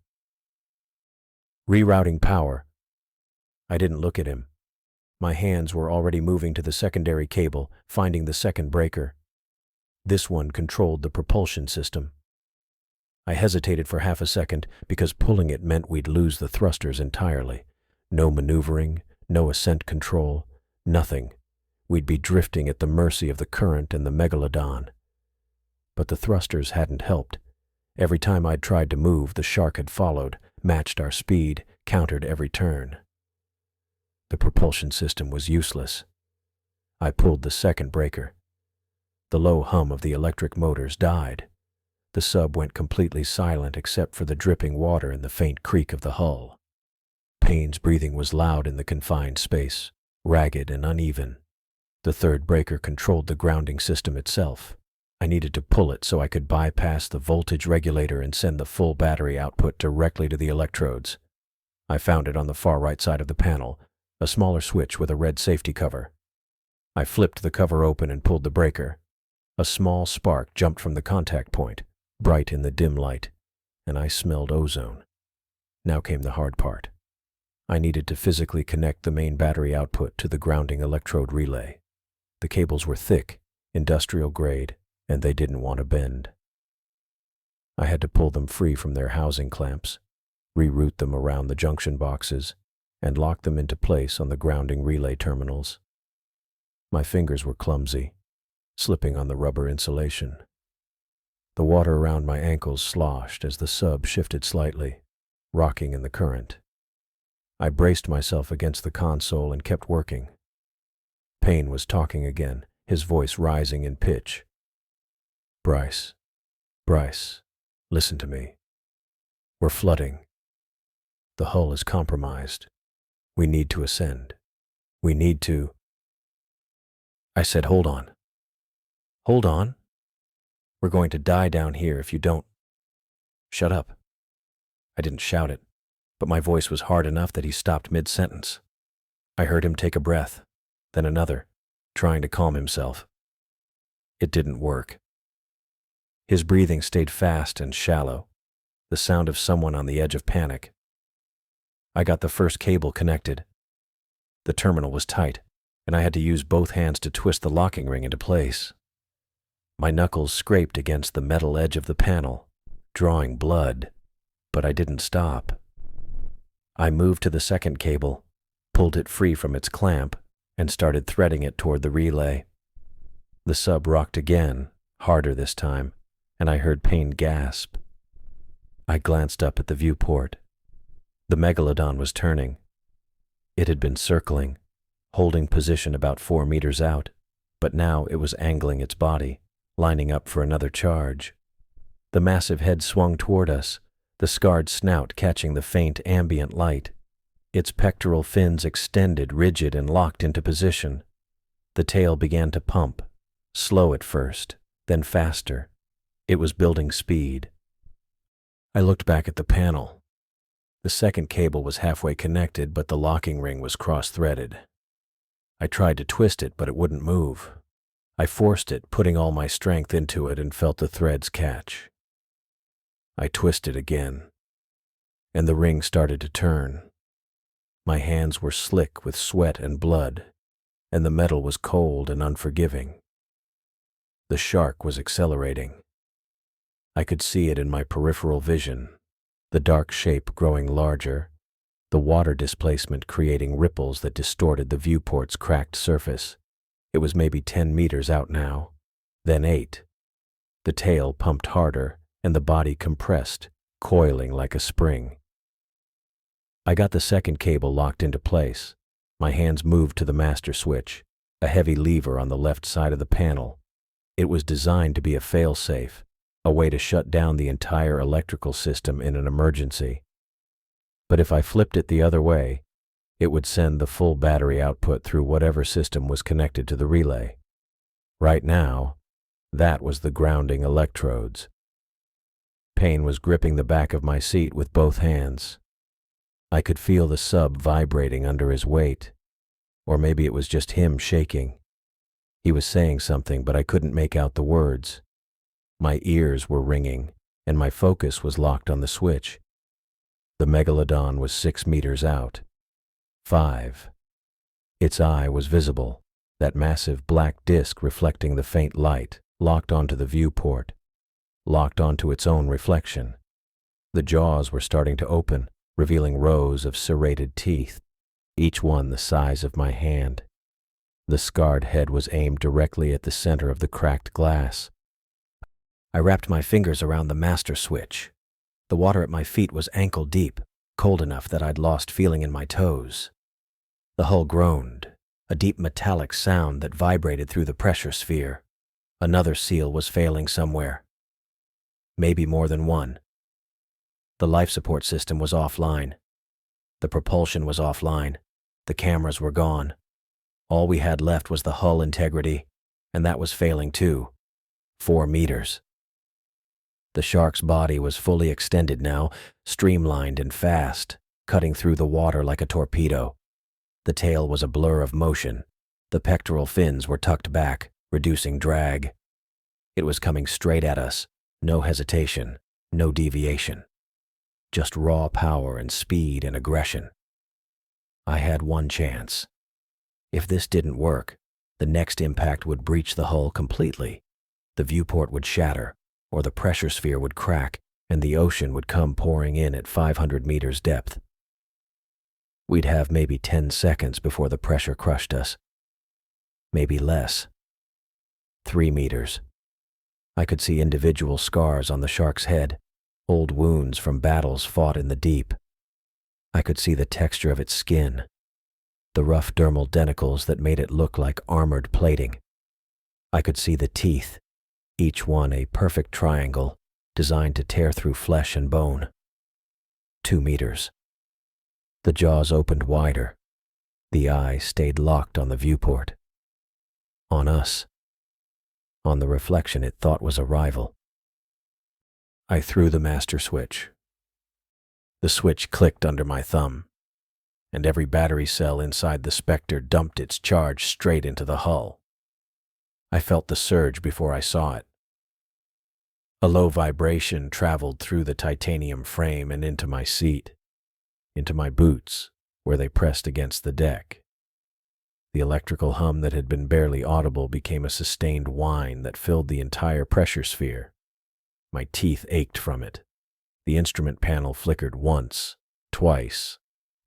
"Rerouting power." I didn't look at him. My hands were already moving to the secondary cable, finding the second breaker. This one controlled the propulsion system. I hesitated for half a second because pulling it meant we'd lose the thrusters entirely. No maneuvering, no ascent control, nothing. We'd be drifting at the mercy of the current and the megalodon. but the thrusters hadn't helped. Every time I'd tried to move, the shark had followed, matched our speed, countered every turn. The propulsion system was useless. I pulled the second breaker. The low hum of the electric motors died. The sub went completely silent except for the dripping water and the faint creak of the hull. Payne's breathing was loud in the confined space, ragged and uneven. The third breaker controlled the grounding system itself. I needed to pull it so I could bypass the voltage regulator and send the full battery output directly to the electrodes. I found it on the far right side of the panel, a smaller switch with a red safety cover. I flipped the cover open and pulled the breaker. A small spark jumped from the contact point, bright in the dim light, and I smelled ozone. Now came the hard part. I needed to physically connect the main battery output to the grounding electrode relay. The cables were thick, industrial grade, and they didn't want to bend. I had to pull them free from their housing clamps, reroute them around the junction boxes, and lock them into place on the grounding relay terminals. My fingers were clumsy, slipping on the rubber insulation. The water around my ankles sloshed as the sub shifted slightly, rocking in the current. I braced myself against the console and kept working. Payne was talking again, his voice rising in pitch. Bryce, listen to me. We're flooding. The hull is compromised. We need to ascend. We need to... I said, hold on. Hold on? We're going to die down here if you don't... Shut up. I didn't shout it, but my voice was hard enough that he stopped mid-sentence. I heard him take a breath, then another, trying to calm himself. It didn't work. His breathing stayed fast and shallow, the sound of someone on the edge of panic. I got the first cable connected. The terminal was tight, and I had to use both hands to twist the locking ring into place. My knuckles scraped against the metal edge of the panel, drawing blood, but I didn't stop. I moved to the second cable, pulled it free from its clamp, and started threading it toward the relay. The sub rocked again, harder this time, and I heard Payne gasp. I glanced up at the viewport. The megalodon was turning. It had been circling, holding position about 4 meters out, but now it was angling its body, lining up for another charge. The massive head swung toward us, the scarred snout catching the faint ambient light. Its pectoral fins extended, rigid, and locked into position. The tail began to pump, slow at first, then faster. It was building speed. I looked back at the panel. The second cable was halfway connected, but the locking ring was cross-threaded. I tried to twist it, but it wouldn't move. I forced it, putting all my strength into it, and felt the threads catch. I twisted again, and the ring started to turn. My hands were slick with sweat and blood, and the metal was cold and unforgiving. The shark was accelerating. I could see it in my peripheral vision, the dark shape growing larger, the water displacement creating ripples that distorted the viewport's cracked surface. It was maybe 10 meters out now, then 8. The tail pumped harder, and the body compressed, coiling like a spring. I got the second cable locked into place. My hands moved to the master switch, a heavy lever on the left side of the panel. It was designed to be a fail-safe, a way to shut down the entire electrical system in an emergency. But if I flipped it the other way, it would send the full battery output through whatever system was connected to the relay. Right now, that was the grounding electrodes. Payne was gripping the back of my seat with both hands. I could feel the sub vibrating under his weight. Or maybe it was just him shaking. He was saying something, but I couldn't make out the words. My ears were ringing, and my focus was locked on the switch. The megalodon was 6 meters out. 5. Its eye was visible, that massive black disc reflecting the faint light, locked onto the viewport, locked onto its own reflection. The jaws were starting to open, revealing rows of serrated teeth, each one the size of my hand. The scarred head was aimed directly at the center of the cracked glass. I wrapped my fingers around the master switch. The water at my feet was ankle deep, cold enough that I'd lost feeling in my toes. The hull groaned, a deep metallic sound that vibrated through the pressure sphere. Another seal was failing somewhere. Maybe more than one. The life support system was offline. The propulsion was offline. The cameras were gone. All we had left was the hull integrity, and that was failing too. 4 meters. The shark's body was fully extended now, streamlined and fast, cutting through the water like a torpedo. The tail was a blur of motion. The pectoral fins were tucked back, reducing drag. It was coming straight at us. No hesitation, no deviation. Just raw power and speed and aggression. I had one chance. If this didn't work, the next impact would breach the hull completely. The viewport would shatter, or the pressure sphere would crack, and the ocean would come pouring in at 500 meters depth. We'd have maybe 10 seconds before the pressure crushed us. Maybe less. 3 meters. I could see individual scars on the shark's head, old wounds from battles fought in the deep. I could see the texture of its skin, the rough dermal denticles that made it look like armored plating. I could see the teeth, each one a perfect triangle designed to tear through flesh and bone. 2 meters. The jaws opened wider. The eye stayed locked on the viewport. On us. On the reflection it thought was a rival. I threw the master switch. The switch clicked under my thumb, and every battery cell inside the Spectre dumped its charge straight into the hull. I felt the surge before I saw it. A low vibration traveled through the titanium frame and into my seat, into my boots, where they pressed against the deck. The electrical hum that had been barely audible became a sustained whine that filled the entire pressure sphere. My teeth ached from it. The instrument panel flickered once, twice,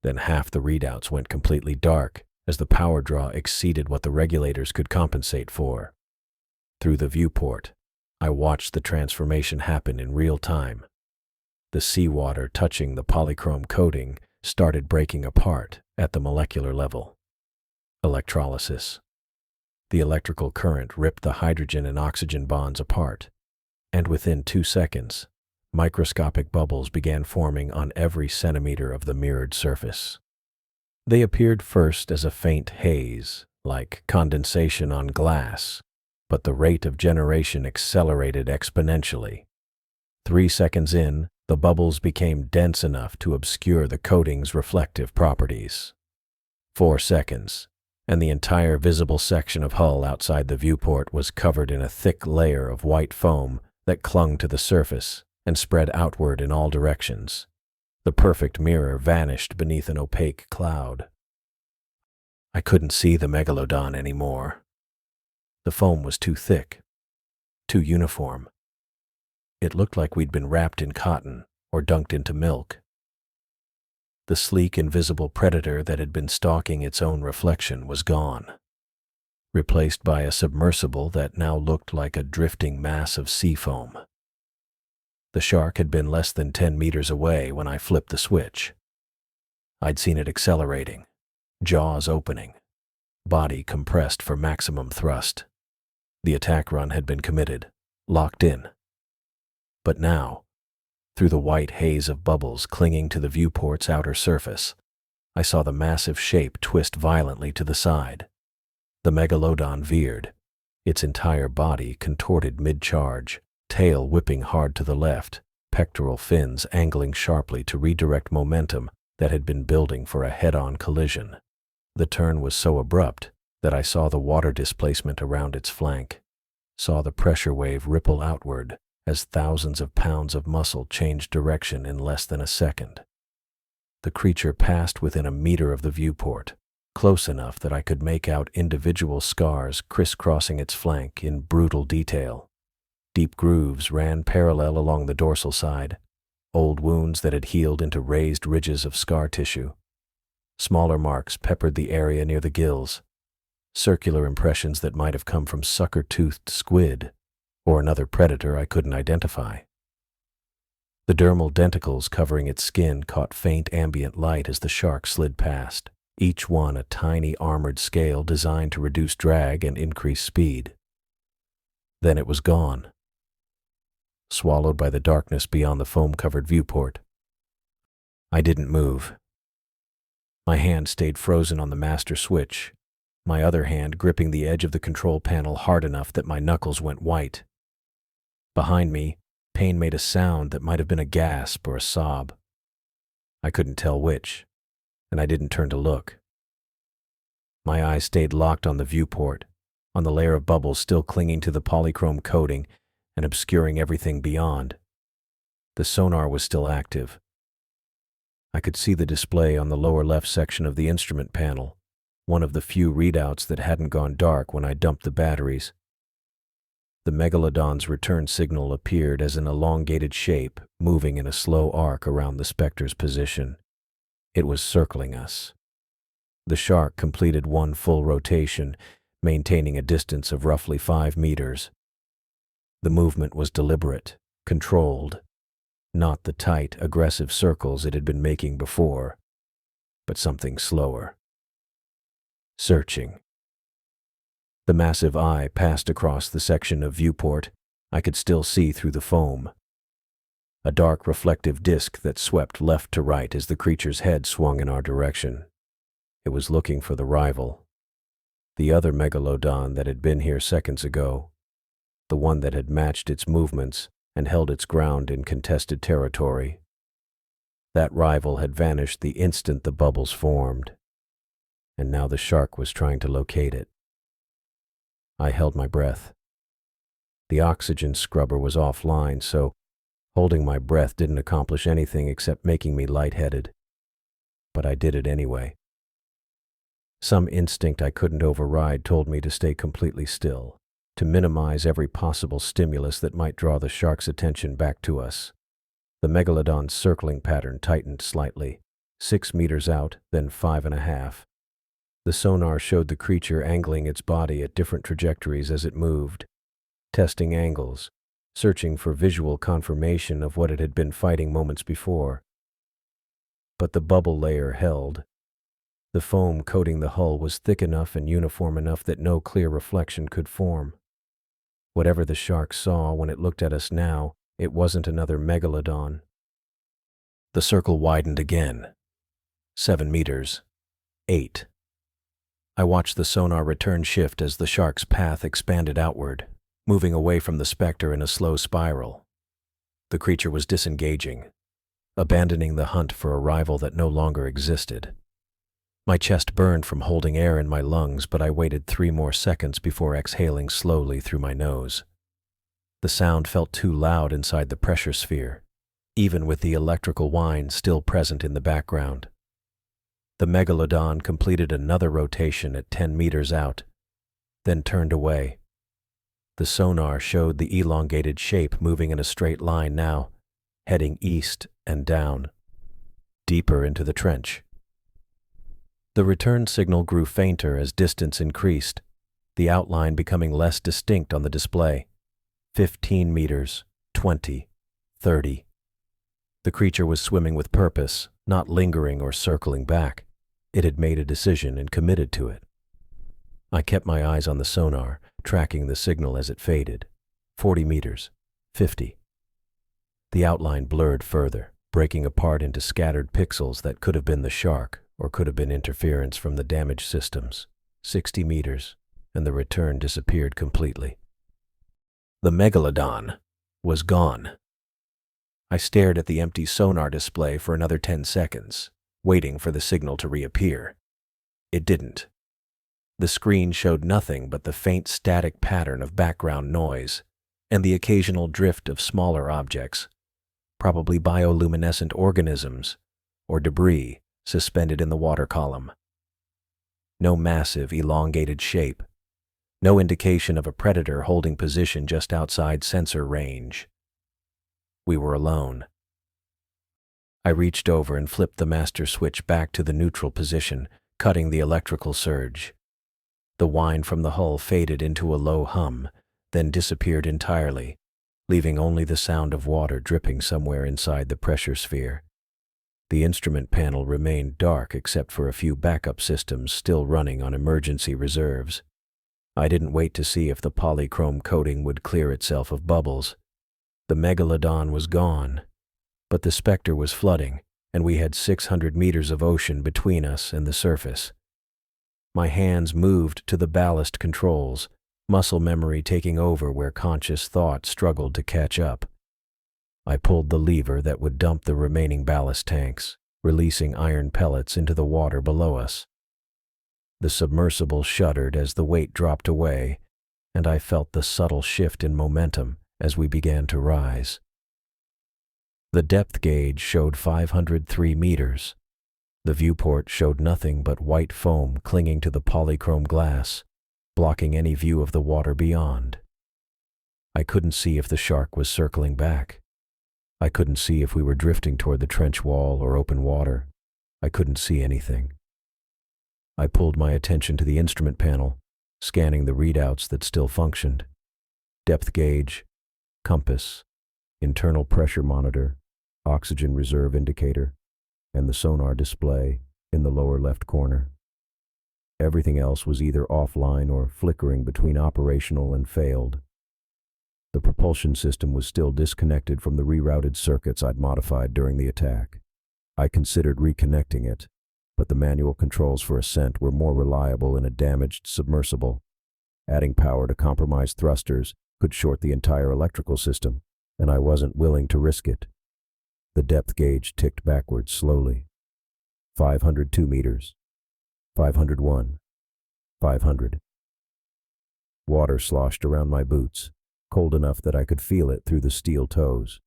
then half the readouts went completely dark as the power draw exceeded what the regulators could compensate for. Through the viewport, I watched the transformation happen in real time. The seawater touching the polychrome coating started breaking apart at the molecular level. Electrolysis. The electrical current ripped the hydrogen and oxygen bonds apart, and within 2 seconds, microscopic bubbles began forming on every centimeter of the mirrored surface. They appeared first as a faint haze, like condensation on glass, but the rate of generation accelerated exponentially. 3 seconds in, the bubbles became dense enough to obscure the coating's reflective properties. 4 seconds, and the entire visible section of hull outside the viewport was covered in a thick layer of white foam that clung to the surface and spread outward in all directions. The perfect mirror vanished beneath an opaque cloud. I couldn't see the megalodon anymore. The foam was too thick, too uniform. It looked like we'd been wrapped in cotton or dunked into milk. The sleek, invisible predator that had been stalking its own reflection was gone, replaced by a submersible that now looked like a drifting mass of sea foam. The shark had been less than 10 meters away when I flipped the switch. I'd seen it accelerating, jaws opening, body compressed for maximum thrust. The attack run had been committed, locked in. But now, through the white haze of bubbles clinging to the viewport's outer surface, I saw the massive shape twist violently to the side. The megalodon veered, its entire body contorted mid-charge, tail whipping hard to the left, pectoral fins angling sharply to redirect momentum that had been building for a head-on collision. The turn was so abrupt that I saw the water displacement around its flank, saw the pressure wave ripple outward as thousands of pounds of muscle changed direction in less than a second. The creature passed within a meter of the viewport, close enough that I could make out individual scars crisscrossing its flank in brutal detail. Deep grooves ran parallel along the dorsal side, old wounds that had healed into raised ridges of scar tissue. Smaller marks peppered the area near the gills, circular impressions that might have come from sucker-toothed squid. or another predator I couldn't identify. The dermal denticles covering its skin caught faint ambient light as the shark slid past, each one a tiny armored scale designed to reduce drag and increase speed. Then it was gone, swallowed by the darkness beyond the foam-covered viewport. I didn't move. My hand stayed frozen on the master switch, my other hand gripping the edge of the control panel hard enough that my knuckles went white. Behind me, pain made a sound that might have been a gasp or a sob. I couldn't tell which, and I didn't turn to look. My eyes stayed locked on the viewport, on the layer of bubbles still clinging to the polychrome coating and obscuring everything beyond. The sonar was still active. I could see the display on the lower left section of the instrument panel, one of the few readouts that hadn't gone dark when I dumped the batteries. The megalodon's return signal appeared as an elongated shape moving in a slow arc around the Spectre's position. It was circling us. The shark completed one full rotation, maintaining a distance of roughly 5 meters. The movement was deliberate, controlled, not the tight, aggressive circles it had been making before, but something slower. Searching. The massive eye passed across the section of viewport I could still see through the foam. A dark reflective disc that swept left to right as the creature's head swung in our direction. It was looking for the rival, the other megalodon that had been here seconds ago, the one that had matched its movements and held its ground in contested territory. That rival had vanished the instant the bubbles formed, and now the shark was trying to locate it. I held my breath. The oxygen scrubber was offline, so holding my breath didn't accomplish anything except making me lightheaded. But I did it anyway. Some instinct I couldn't override told me to stay completely still, to minimize every possible stimulus that might draw the shark's attention back to us. The megalodon's circling pattern tightened slightly, 6 meters out, then 5.5. The sonar showed the creature angling its body at different trajectories as it moved, testing angles, searching for visual confirmation of what it had been fighting moments before. But the bubble layer held. The foam coating the hull was thick enough and uniform enough that no clear reflection could form. Whatever the shark saw when it looked at us now, it wasn't another megalodon. The circle widened again. 7 meters. 8. I watched the sonar return shift as the shark's path expanded outward, moving away from the Spectre in a slow spiral. The creature was disengaging, abandoning the hunt for a rival that no longer existed. My chest burned from holding air in my lungs, but I waited 3 more seconds before exhaling slowly through my nose. The sound felt too loud inside the pressure sphere, even with the electrical whine still present in the background. The megalodon completed another rotation at 10 meters out, then turned away. The sonar showed the elongated shape moving in a straight line now, heading east and down, deeper into the trench. The return signal grew fainter as distance increased, the outline becoming less distinct on the display. 15 meters, 20, 30. The creature was swimming with purpose, not lingering or circling back. It had made a decision and committed to it. I kept my eyes on the sonar, tracking the signal as it faded. 40 meters, 50. The outline blurred further, breaking apart into scattered pixels that could have been the shark or could have been interference from the damaged systems. 60 meters, and the return disappeared completely. The megalodon was gone. I stared at the empty sonar display for another 10 seconds, waiting for the signal to reappear. It didn't. The screen showed nothing but the faint static pattern of background noise and the occasional drift of smaller objects, probably bioluminescent organisms or debris suspended in the water column. No massive, elongated shape. No indication of a predator holding position just outside sensor range. We were alone. I reached over and flipped the master switch back to the neutral position, cutting the electrical surge. The whine from the hull faded into a low hum, then disappeared entirely, leaving only the sound of water dripping somewhere inside the pressure sphere. The instrument panel remained dark except for a few backup systems still running on emergency reserves. I didn't wait to see if the polychrome coating would clear itself of bubbles. The megalodon was gone, but the Spectre was flooding, and we had 600 meters of ocean between us and the surface. My hands moved to the ballast controls, muscle memory taking over where conscious thought struggled to catch up. I pulled the lever that would dump the remaining ballast tanks, releasing iron pellets into the water below us. The submersible shuddered as the weight dropped away, and I felt the subtle shift in momentum as we began to rise. The depth gauge showed 503 meters. The viewport showed nothing but white foam clinging to the polychrome glass, blocking any view of the water beyond. I couldn't see if the shark was circling back. I couldn't see if we were drifting toward the trench wall or open water. I couldn't see anything. I pulled my attention to the instrument panel, scanning the readouts that still functioned. Depth gauge, compass, internal pressure monitor, oxygen reserve indicator, and the sonar display in the lower left corner. Everything else was either offline or flickering between operational and failed. The propulsion system was still disconnected from the rerouted circuits I'd modified during the attack. I considered reconnecting it, but the manual controls for ascent were more reliable in a damaged submersible. Adding power to compromised thrusters could short the entire electrical system, and I wasn't willing to risk it. The depth gauge ticked backwards slowly. 502 meters. 501. 500. Water sloshed around my boots, cold enough that I could feel it through the steel toes.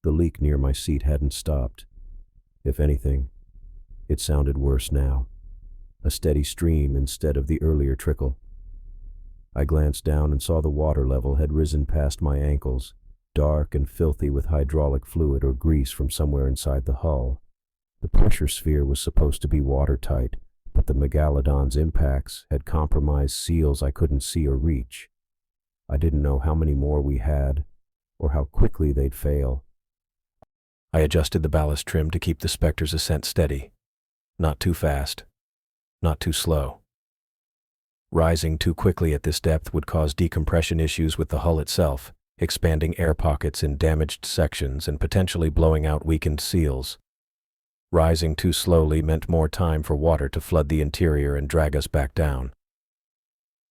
The leak near my seat hadn't stopped. If anything, it sounded worse now. A steady stream instead of the earlier trickle. I glanced down and saw the water level had risen past my ankles, dark and filthy with hydraulic fluid or grease from somewhere inside the hull. The pressure sphere was supposed to be watertight, but the megalodon's impacts had compromised seals I couldn't see or reach. I didn't know how many more we had, or how quickly they'd fail. I adjusted the ballast trim to keep the Spectre's ascent steady. Not too fast, not too slow. Rising too quickly at this depth would cause decompression issues with the hull itself, expanding air pockets in damaged sections and potentially blowing out weakened seals. Rising too slowly meant more time for water to flood the interior and drag us back down.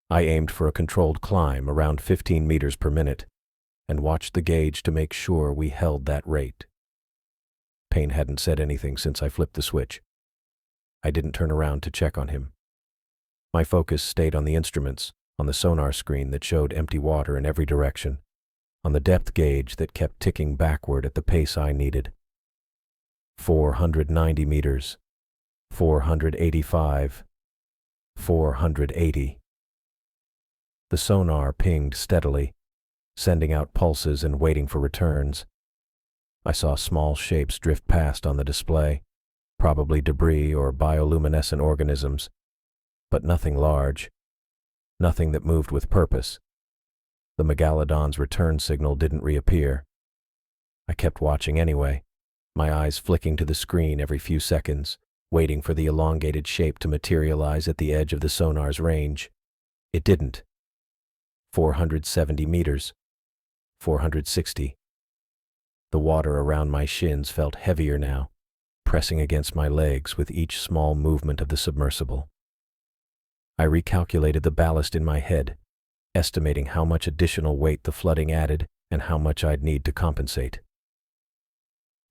I aimed for a controlled climb around 15 meters per minute and watched the gauge to make sure we held that rate. Payne hadn't said anything since I flipped the switch. I didn't turn around to check on him. My focus stayed on the instruments, on the sonar screen that showed empty water in every direction, on the depth gauge that kept ticking backward at the pace I needed. 490 meters, 485, 480. The sonar pinged steadily, sending out pulses and waiting for returns. I saw small shapes drift past on the display, probably debris or bioluminescent organisms, but nothing large, nothing that moved with purpose. The megalodon's return signal didn't reappear. I kept watching anyway, my eyes flicking to the screen every few seconds, waiting for the elongated shape to materialize at the edge of the sonar's range. It didn't. 470 meters. 460. The water around my shins felt heavier now, pressing against my legs with each small movement of the submersible. I recalculated the ballast in my head, estimating how much additional weight the flooding added and how much I'd need to compensate.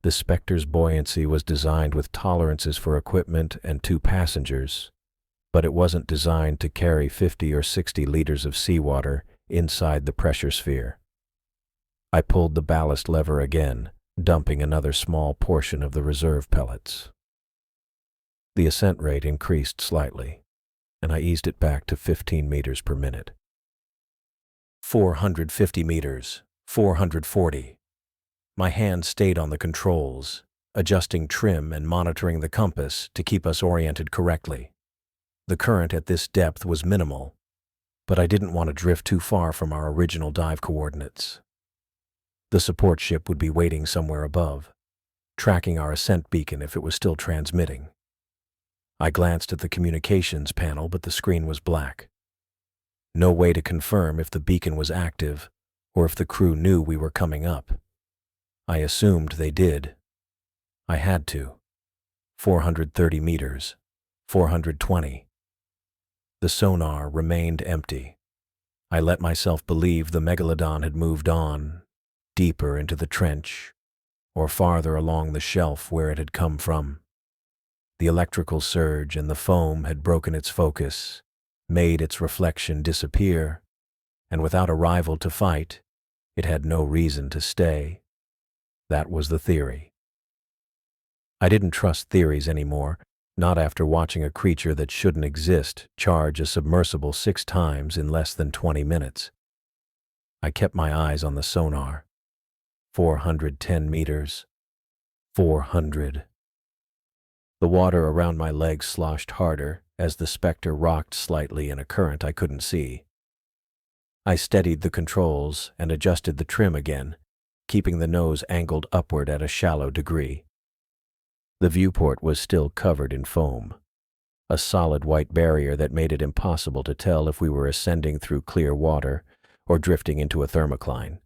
The Spectre's buoyancy was designed with tolerances for equipment and 2 passengers, but it wasn't designed to carry 50 or 60 liters of seawater inside the pressure sphere. I pulled the ballast lever again, dumping another small portion of the reserve pellets. The ascent rate increased slightly, and I eased it back to 15 meters per minute. 450 meters, 440. My hand stayed on the controls, adjusting trim and monitoring the compass to keep us oriented correctly. The current at this depth was minimal, but I didn't want to drift too far from our original dive coordinates. The support ship would be waiting somewhere above, tracking our ascent beacon if it was still transmitting. I glanced at the communications panel, but the screen was black. No way to confirm if the beacon was active or if the crew knew we were coming up. I assumed they did. I had to. 430 meters. 420. The sonar remained empty. I let myself believe the megalodon had moved on, deeper into the trench, or farther along the shelf where it had come from. The electrical surge and the foam had broken its focus, made its reflection disappear, and without a rival to fight, it had no reason to stay. That was the theory. I didn't trust theories anymore, not after watching a creature that shouldn't exist charge a submersible 6 times in less than 20 minutes. I kept my eyes on the sonar. 410 meters. 400. The water around my legs sloshed harder as the Spectre rocked slightly in a current I couldn't see. I steadied the controls and adjusted the trim again, keeping the nose angled upward at a shallow degree. The viewport was still covered in foam, a solid white barrier that made it impossible to tell if we were ascending through clear water or drifting into a thermocline.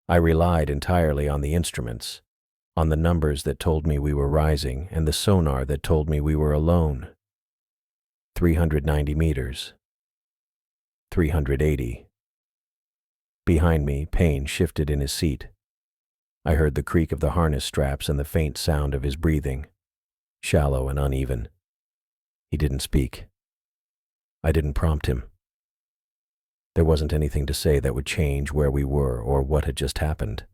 I relied entirely on the instruments, on the numbers that told me we were rising and the sonar that told me we were alone. 390 meters. 380. Behind me, Payne shifted in his seat. I heard the creak of the harness straps and the faint sound of his breathing, shallow and uneven. He didn't speak. I didn't prompt him. There wasn't anything to say that would change where we were or what had just happened.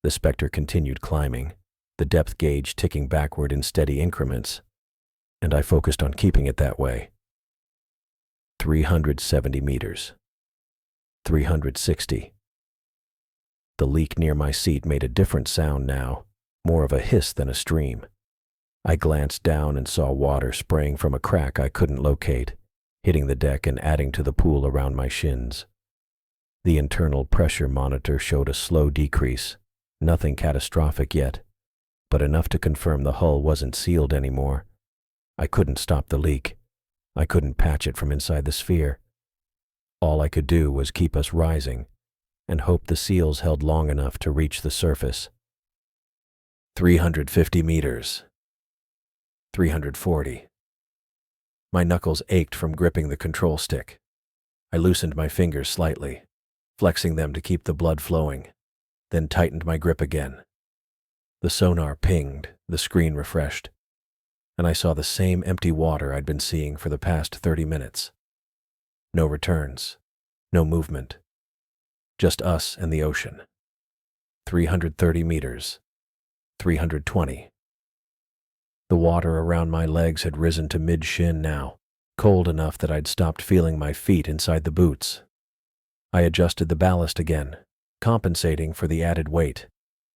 The Spectre continued climbing, the depth gauge ticking backward in steady increments, and I focused on keeping it that way. 370 meters. 360. The leak near my seat made a different sound now, more of a hiss than a stream. I glanced down and saw water spraying from a crack I couldn't locate, hitting the deck and adding to the pool around my shins. The internal pressure monitor showed a slow decrease, nothing catastrophic yet, but enough to confirm the hull wasn't sealed anymore. I couldn't stop the leak. I couldn't patch it from inside the sphere. All I could do was keep us rising and hope the seals held long enough to reach the surface. 350 meters. 340. My knuckles ached from gripping the control stick. I loosened my fingers slightly, flexing them to keep the blood flowing, then tightened my grip again. The sonar pinged, the screen refreshed, and I saw the same empty water I'd been seeing for the past 30 minutes. No returns, no movement, just us and the ocean. 330 meters. 320. The water around my legs had risen to mid-shin now, cold enough that I'd stopped feeling my feet inside the boots. I adjusted the ballast again, compensating for the added weight,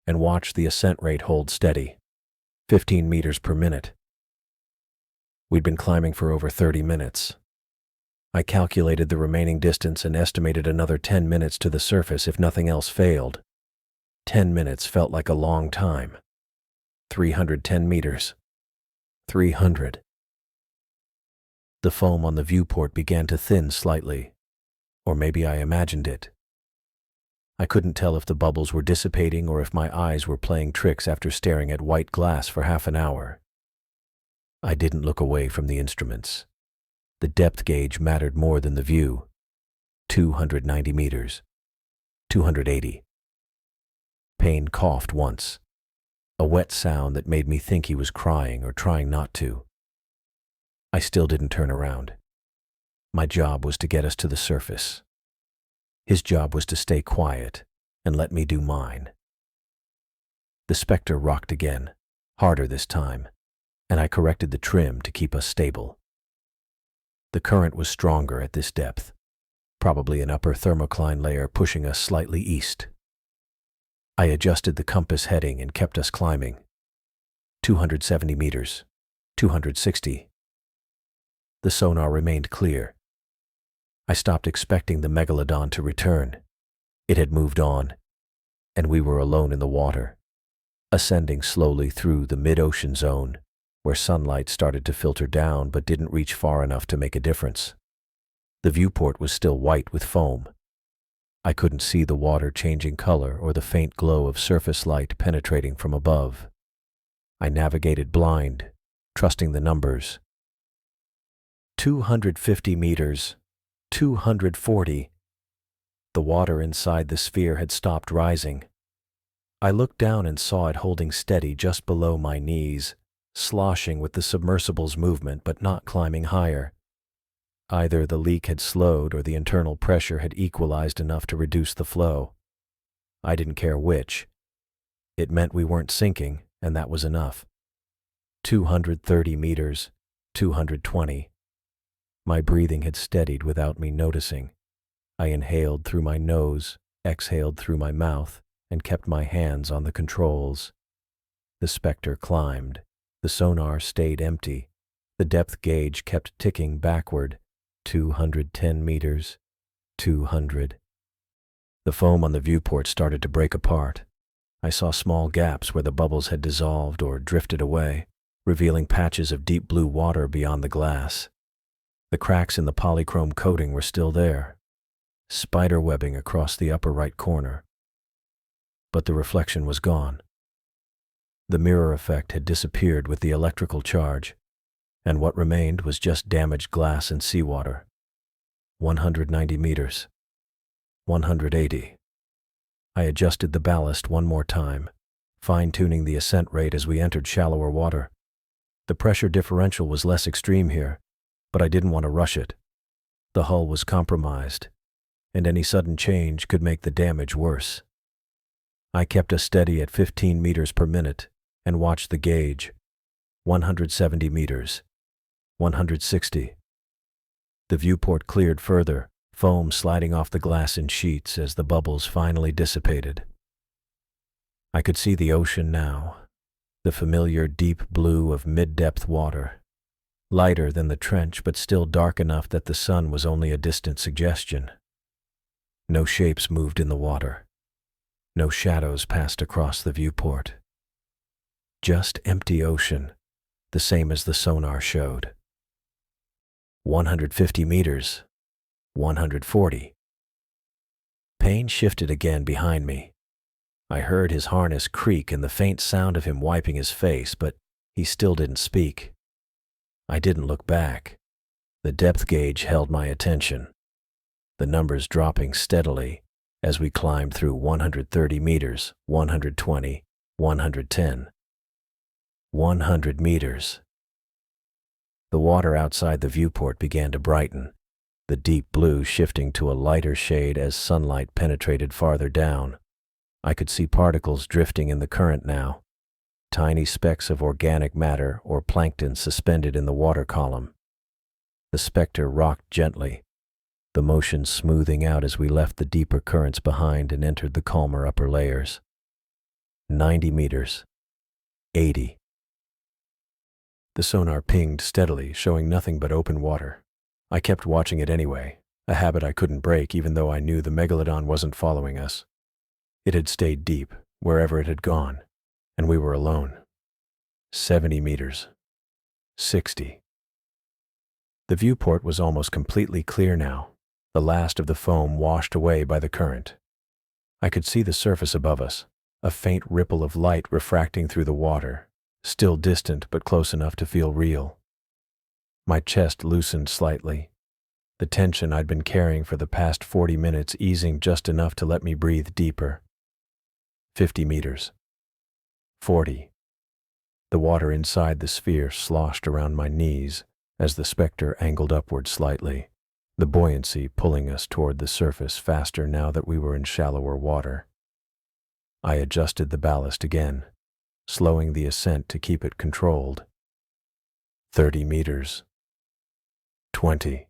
and watched the ascent rate hold steady. 15 meters per minute. We'd been climbing for over 30 minutes. I calculated the remaining distance and estimated another 10 minutes to the surface if nothing else failed. 10 minutes felt like a long time. 310 meters. 300. The foam on the viewport began to thin slightly, or maybe I imagined it. I couldn't tell if the bubbles were dissipating or if my eyes were playing tricks after staring at white glass for half an hour. I didn't look away from the instruments. The depth gauge mattered more than the view. 290 meters. 280. Payne coughed once, a wet sound that made me think he was crying or trying not to. I still didn't turn around. My job was to get us to the surface. His job was to stay quiet and let me do mine. The Spectre rocked again, harder this time, and I corrected the trim to keep us stable. The current was stronger at this depth, probably an upper thermocline layer pushing us slightly east. I adjusted the compass heading and kept us climbing. 270 meters. 260. The sonar remained clear. I stopped expecting the megalodon to return. It had moved on, and we were alone in the water, ascending slowly through the mid-ocean zone, where sunlight started to filter down but didn't reach far enough to make a difference. The viewport was still white with foam. I couldn't see the water changing color or the faint glow of surface light penetrating from above. I navigated blind, trusting the numbers. 250 meters, 240. The water inside the sphere had stopped rising. I looked down and saw it holding steady just below my knees, sloshing with the submersible's movement but not climbing higher. Either the leak had slowed or the internal pressure had equalized enough to reduce the flow. I didn't care which. It meant we weren't sinking, and that was enough. 230 meters, 220. My breathing had steadied without me noticing. I inhaled through my nose, exhaled through my mouth, and kept my hands on the controls. The Spectre climbed. The sonar stayed empty. The depth gauge kept ticking backward. 210 meters, 200. The foam on the viewport started to break apart. I saw small gaps where the bubbles had dissolved or drifted away, revealing patches of deep blue water beyond the glass. The cracks in the polychrome coating were still there, spider webbing across the upper right corner. But the reflection was gone. The mirror effect had disappeared with the electrical charge, and what remained was just damaged glass and seawater. 190 meters. 180. I adjusted the ballast one more time, fine-tuning the ascent rate as we entered shallower water. The pressure differential was less extreme here, but I didn't want to rush it. The hull was compromised, and any sudden change could make the damage worse. I kept us steady at 15 meters per minute and watched the gauge. 170 meters. 160. The viewport cleared further, foam sliding off the glass in sheets as the bubbles finally dissipated. I could see the ocean now, the familiar deep blue of mid-depth water, lighter than the trench but still dark enough that the sun was only a distant suggestion. No shapes moved in the water. No shadows passed across the viewport. Just empty ocean, the same as the sonar showed. 150 meters, 140. Payne shifted again behind me. I heard his harness creak and the faint sound of him wiping his face, but he still didn't speak. I didn't look back. The depth gauge held my attention, the numbers dropping steadily as we climbed through 130 meters, 120, 110. 100 meters. The water outside the viewport began to brighten, the deep blue shifting to a lighter shade as sunlight penetrated farther down. I could see particles drifting in the current now, tiny specks of organic matter or plankton suspended in the water column. The Spectre rocked gently, the motion smoothing out as we left the deeper currents behind and entered the calmer upper layers. 90 meters. 80. The sonar pinged steadily, showing nothing but open water. I kept watching it anyway, a habit I couldn't break even though I knew the megalodon wasn't following us. It had stayed deep, wherever it had gone, and we were alone. 70 meters. 60. The viewport was almost completely clear now, the last of the foam washed away by the current. I could see the surface above us, a faint ripple of light refracting through the water, still distant but close enough to feel real. My chest loosened slightly, the tension I'd been carrying for the past 40 minutes easing just enough to let me breathe deeper. 50 meters. 40. The water inside the sphere sloshed around my knees as the Spectre angled upward slightly, the buoyancy pulling us toward the surface faster now that we were in shallower water. I adjusted the ballast again, slowing the ascent to keep it controlled. 30 meters. 20.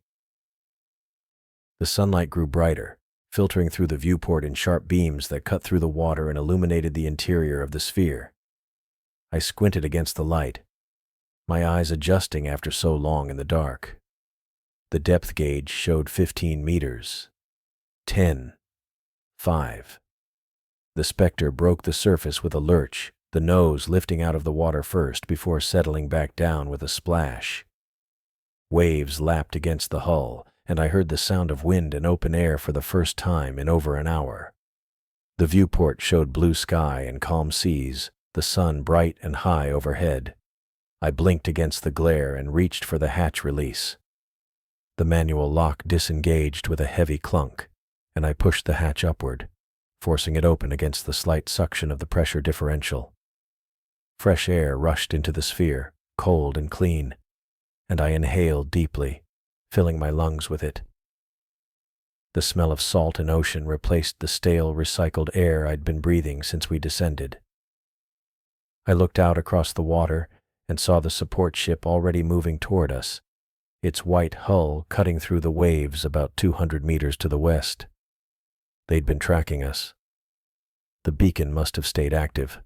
The sunlight grew brighter, filtering through the viewport in sharp beams that cut through the water and illuminated the interior of the sphere. I squinted against the light, my eyes adjusting after so long in the dark. The depth gauge showed 15 meters. 10. 5. The Spectre broke the surface with a lurch, the nose lifting out of the water first before settling back down with a splash. Waves lapped against the hull, and I heard the sound of wind and open air for the first time in over an hour. The viewport showed blue sky and calm seas, the sun bright and high overhead. I blinked against the glare and reached for the hatch release. The manual lock disengaged with a heavy clunk, and I pushed the hatch upward, forcing it open against the slight suction of the pressure differential. Fresh air rushed into the sphere, cold and clean, and I inhaled deeply, filling my lungs with it. The smell of salt and ocean replaced the stale, recycled air I'd been breathing since we descended. I looked out across the water and saw the support ship already moving toward us, its white hull cutting through the waves about 200 meters to the west. They'd been tracking us. The beacon must have stayed active.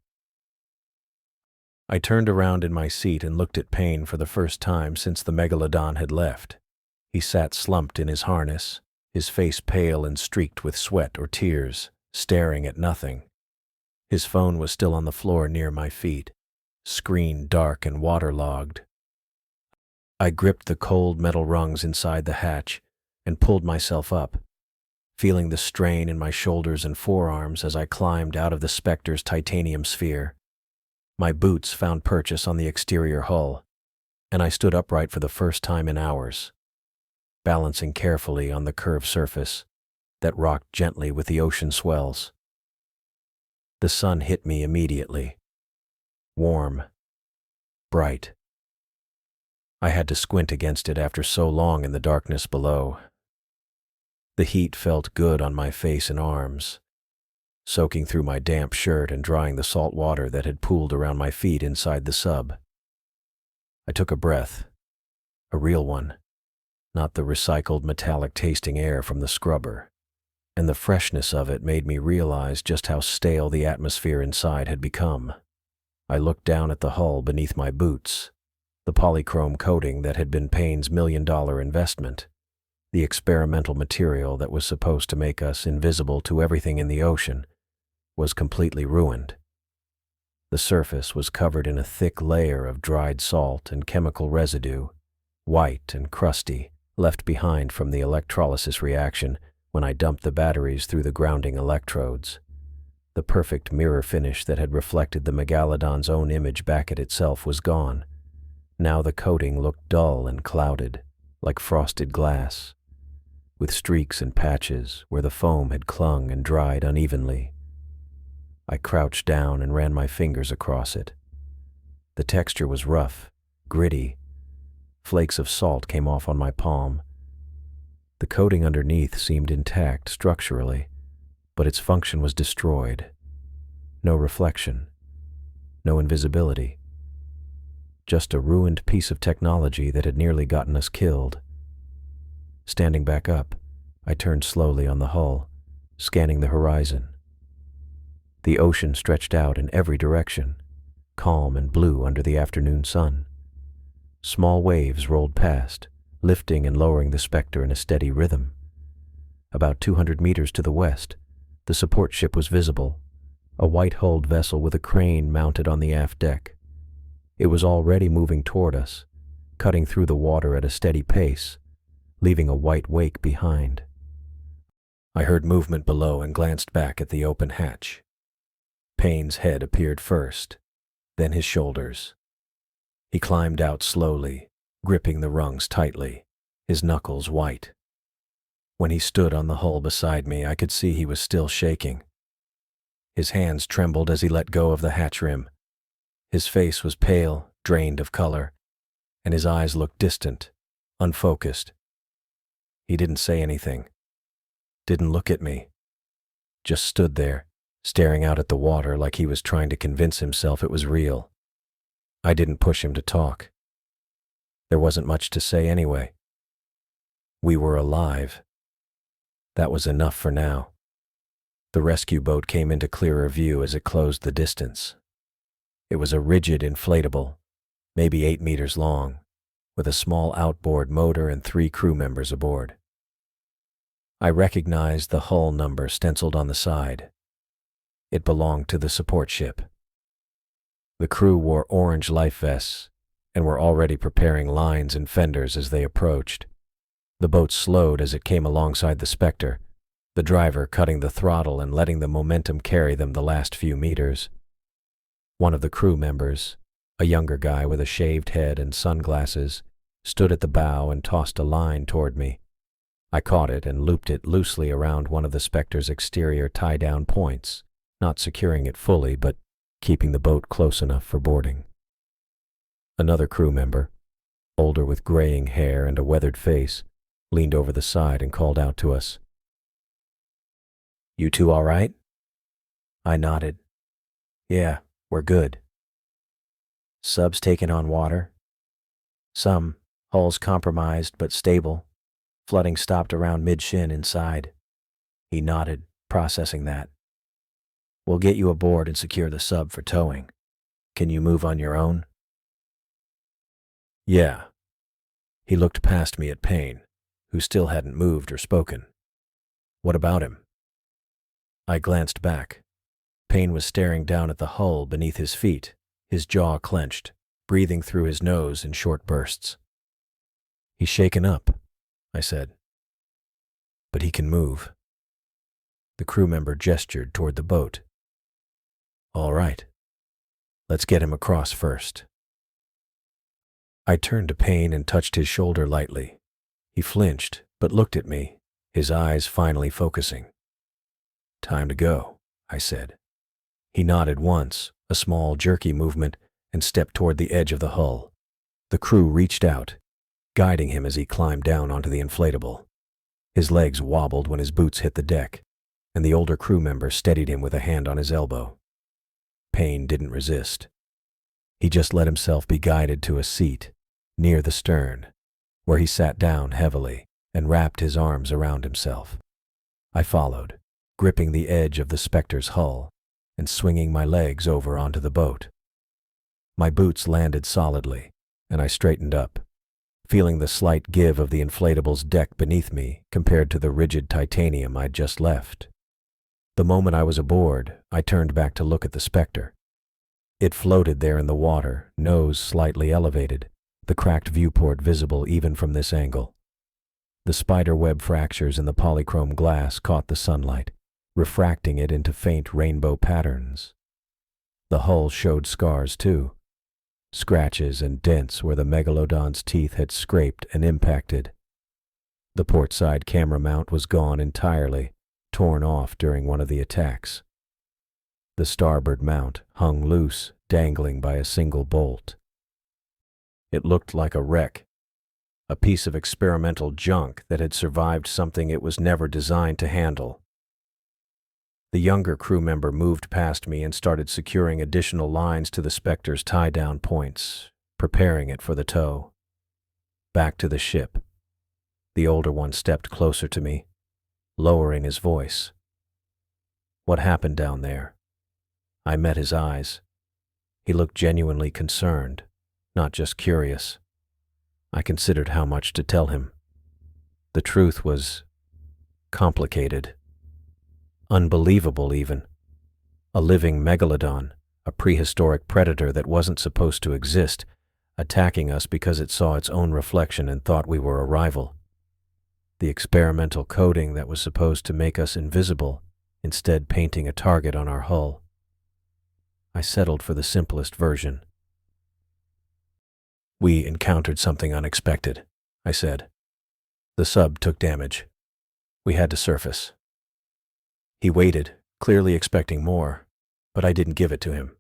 I turned around in my seat and looked at Payne for the first time since the megalodon had left. He sat slumped in his harness, his face pale and streaked with sweat or tears, staring at nothing. His phone was still on the floor near my feet, screen dark and waterlogged. I gripped the cold metal rungs inside the hatch and pulled myself up, feeling the strain in my shoulders and forearms as I climbed out of the Spectre's titanium sphere. My boots found purchase on the exterior hull, and I stood upright for the first time in hours, balancing carefully on the curved surface that rocked gently with the ocean swells. The sun hit me immediately. Warm, bright. I had to squint against it after so long in the darkness below. The heat felt good on my face and arms, soaking through my damp shirt and drying the salt water that had pooled around my feet inside the sub. I took a breath, a real one, not the recycled metallic-tasting air from the scrubber, and the freshness of it made me realize just how stale the atmosphere inside had become. I looked down at the hull beneath my boots, the polychrome coating that had been Payne's $1 million investment, the experimental material that was supposed to make us invisible to everything in the ocean, was completely ruined. The surface was covered in a thick layer of dried salt and chemical residue, white and crusty, left behind from the electrolysis reaction when I dumped the batteries through the grounding electrodes. The perfect mirror finish that had reflected the megalodon's own image back at itself was gone. Now the coating looked dull and clouded, like frosted glass, with streaks and patches where the foam had clung and dried unevenly. I crouched down and ran my fingers across it. The texture was rough, gritty. Flakes of salt came off on my palm. The coating underneath seemed intact structurally, but its function was destroyed. No reflection, no invisibility. Just a ruined piece of technology that had nearly gotten us killed. Standing back up, I turned slowly on the hull, scanning the horizon. The ocean stretched out in every direction, calm and blue under the afternoon sun. Small waves rolled past, lifting and lowering the Spectre in a steady rhythm. About 200 meters to the west, the support ship was visible, a white-hulled vessel with a crane mounted on the aft deck. It was already moving toward us, cutting through the water at a steady pace, leaving a white wake behind. I heard movement below and glanced back at the open hatch. Payne's head appeared first, then his shoulders. He climbed out slowly, gripping the rungs tightly, his knuckles white. When he stood on the hull beside me, I could see he was still shaking. His hands trembled as he let go of the hatch rim. His face was pale, drained of color, and his eyes looked distant, unfocused. He didn't say anything, didn't look at me, just stood there, staring out at the water like he was trying to convince himself it was real. I didn't push him to talk. There wasn't much to say anyway. We were alive. That was enough for now. The rescue boat came into clearer view as it closed the distance. It was a rigid inflatable, maybe 8 meters long, with a small outboard motor and 3 crew members aboard. I recognized the hull number stenciled on the side. It belonged to the support ship. The crew wore orange life vests and were already preparing lines and fenders as they approached. The boat slowed as it came alongside the Spectre, the driver cutting the throttle and letting the momentum carry them the last few meters. One of the crew members, a younger guy with a shaved head and sunglasses, stood at the bow and tossed a line toward me. I caught it and looped it loosely around one of the Spectre's exterior tie-down points, not securing it fully, but keeping the boat close enough for boarding. Another crew member, older with graying hair and a weathered face, leaned over the side and called out to us. "You two all right?" I nodded. "Yeah, we're good." "Sub's taking on water?" "Some. Hull's compromised but stable. Flooding stopped around mid-shin inside." He nodded, processing that. "We'll get you aboard and secure the sub for towing. Can you move on your own?" "Yeah." He looked past me at Payne, who still hadn't moved or spoken. "What about him?" I glanced back. Payne was staring down at the hull beneath his feet, his jaw clenched, breathing through his nose in short bursts. "He's shaken up," I said. "But he can move." The crew member gestured toward the boat. "All right. Let's get him across first." I turned to Payne and touched his shoulder lightly. He flinched, but looked at me, his eyes finally focusing. "Time to go," I said. He nodded once, a small, jerky movement, and stepped toward the edge of the hull. The crew reached out, guiding him as he climbed down onto the inflatable. His legs wobbled when his boots hit the deck, and the older crew member steadied him with a hand on his elbow. Payne didn't resist. He just let himself be guided to a seat, near the stern, where he sat down heavily and wrapped his arms around himself. I followed, gripping the edge of the Spectre's hull and swinging my legs over onto the boat. My boots landed solidly, and I straightened up, feeling the slight give of the inflatable's deck beneath me compared to the rigid titanium I'd just left. The moment I was aboard, I turned back to look at the Spectre. It floated there in the water, nose slightly elevated, the cracked viewport visible even from this angle. The spiderweb fractures in the polychrome glass caught the sunlight, refracting it into faint rainbow patterns. The hull showed scars too, scratches and dents where the megalodon's teeth had scraped and impacted. The portside camera mount was gone entirely, torn off during one of the attacks. The starboard mount hung loose, dangling by a single bolt. It looked like a wreck, a piece of experimental junk that had survived something it was never designed to handle. The younger crew member moved past me and started securing additional lines to the Spectre's tie-down points, preparing it for the tow. Back to the ship. The older one stepped closer to me, lowering his voice. "What happened down there?" I met his eyes. He looked genuinely concerned, not just curious. I considered how much to tell him. The truth was complicated. Unbelievable, even. A living megalodon, a prehistoric predator that wasn't supposed to exist, attacking us because it saw its own reflection and thought we were a rival. The experimental coating that was supposed to make us invisible, instead painting a target on our hull. I settled for the simplest version. "We encountered something unexpected," I said. "The sub took damage. We had to surface." He waited, clearly expecting more, but I didn't give it to him.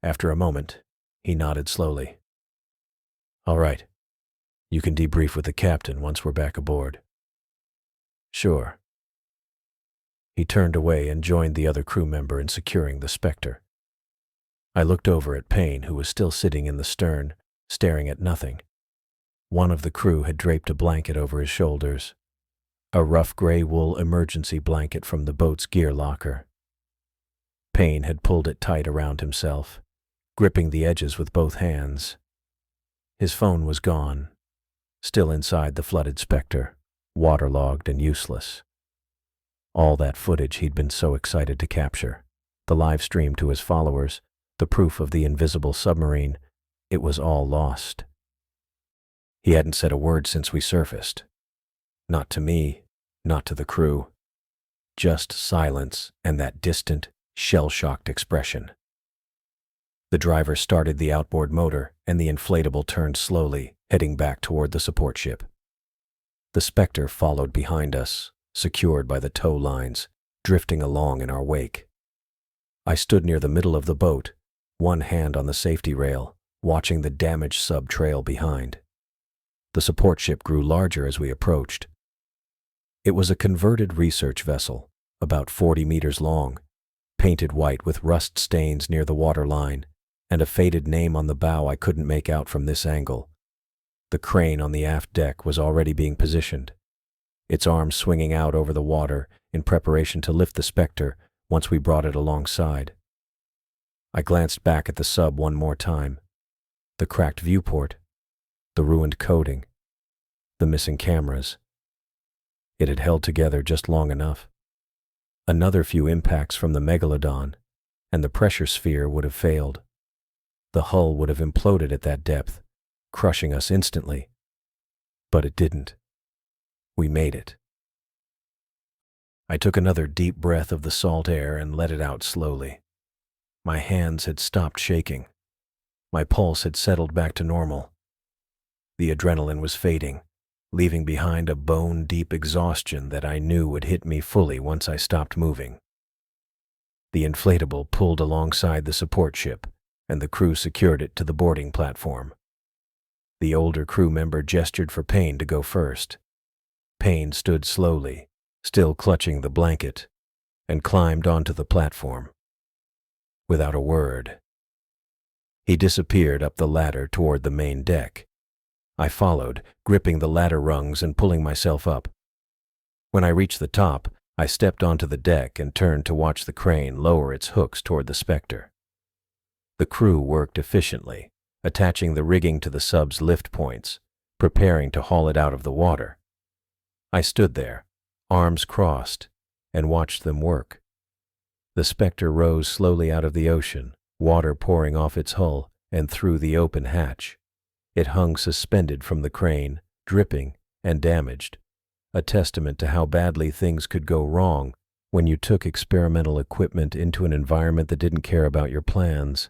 After a moment, he nodded slowly. "All right. You can debrief with the captain once we're back aboard." "Sure." He turned away and joined the other crew member in securing the Spectre. I looked over at Payne, who was still sitting in the stern, staring at nothing. One of the crew had draped a blanket over his shoulders, a rough gray wool emergency blanket from the boat's gear locker. Payne had pulled it tight around himself, gripping the edges with both hands. His phone was gone, still inside the flooded Spectre, waterlogged and useless. All that footage he'd been so excited to capture, the live stream to his followers, the proof of the invisible submarine, it was all lost. He hadn't said a word since we surfaced. Not to me, not to the crew. Just silence and that distant, shell-shocked expression. The driver started the outboard motor, and the inflatable turned slowly, heading back toward the support ship. The Spectre followed behind us, secured by the tow lines, drifting along in our wake. I stood near the middle of the boat, one hand on the safety rail, watching the damaged sub trail behind. The support ship grew larger as we approached. It was a converted research vessel, about 40 meters long, painted white with rust stains near the waterline, and a faded name on the bow I couldn't make out from this angle. The crane on the aft deck was already being positioned, its arms swinging out over the water in preparation to lift the Spectre once we brought it alongside. I glanced back at the sub one more time. The cracked viewport, the ruined coating, the missing cameras. It had held together just long enough. Another few impacts from the megalodon, and the pressure sphere would have failed. The hull would have imploded at that depth, crushing us instantly. But it didn't. We made it. I took another deep breath of the salt air and let it out slowly. My hands had stopped shaking. My pulse had settled back to normal. The adrenaline was fading, leaving behind a bone-deep exhaustion that I knew would hit me fully once I stopped moving. The inflatable pulled alongside the support ship, and the crew secured it to the boarding platform. The older crew member gestured for Payne to go first. Payne stood slowly, still clutching the blanket, and climbed onto the platform. Without a word, he disappeared up the ladder toward the main deck. I followed, gripping the ladder rungs and pulling myself up. When I reached the top, I stepped onto the deck and turned to watch the crane lower its hooks toward the Spectre. The crew worked efficiently, attaching the rigging to the sub's lift points, preparing to haul it out of the water. I stood there, arms crossed, and watched them work. The Spectre rose slowly out of the ocean, water pouring off its hull and through the open hatch. It hung suspended from the crane, dripping and damaged, a testament to how badly things could go wrong when you took experimental equipment into an environment that didn't care about your plans.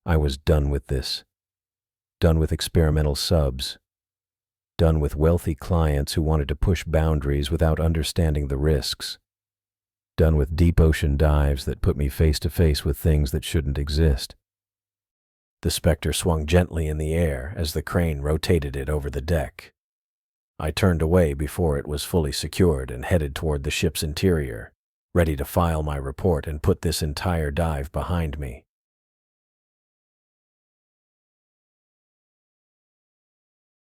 I was done with this. Done with experimental subs. Done with wealthy clients who wanted to push boundaries without understanding the risks. Done with deep ocean dives that put me face to face with things that shouldn't exist. The Spectre swung gently in the air as the crane rotated it over the deck. I turned away before it was fully secured and headed toward the ship's interior, ready to file my report and put this entire dive behind me.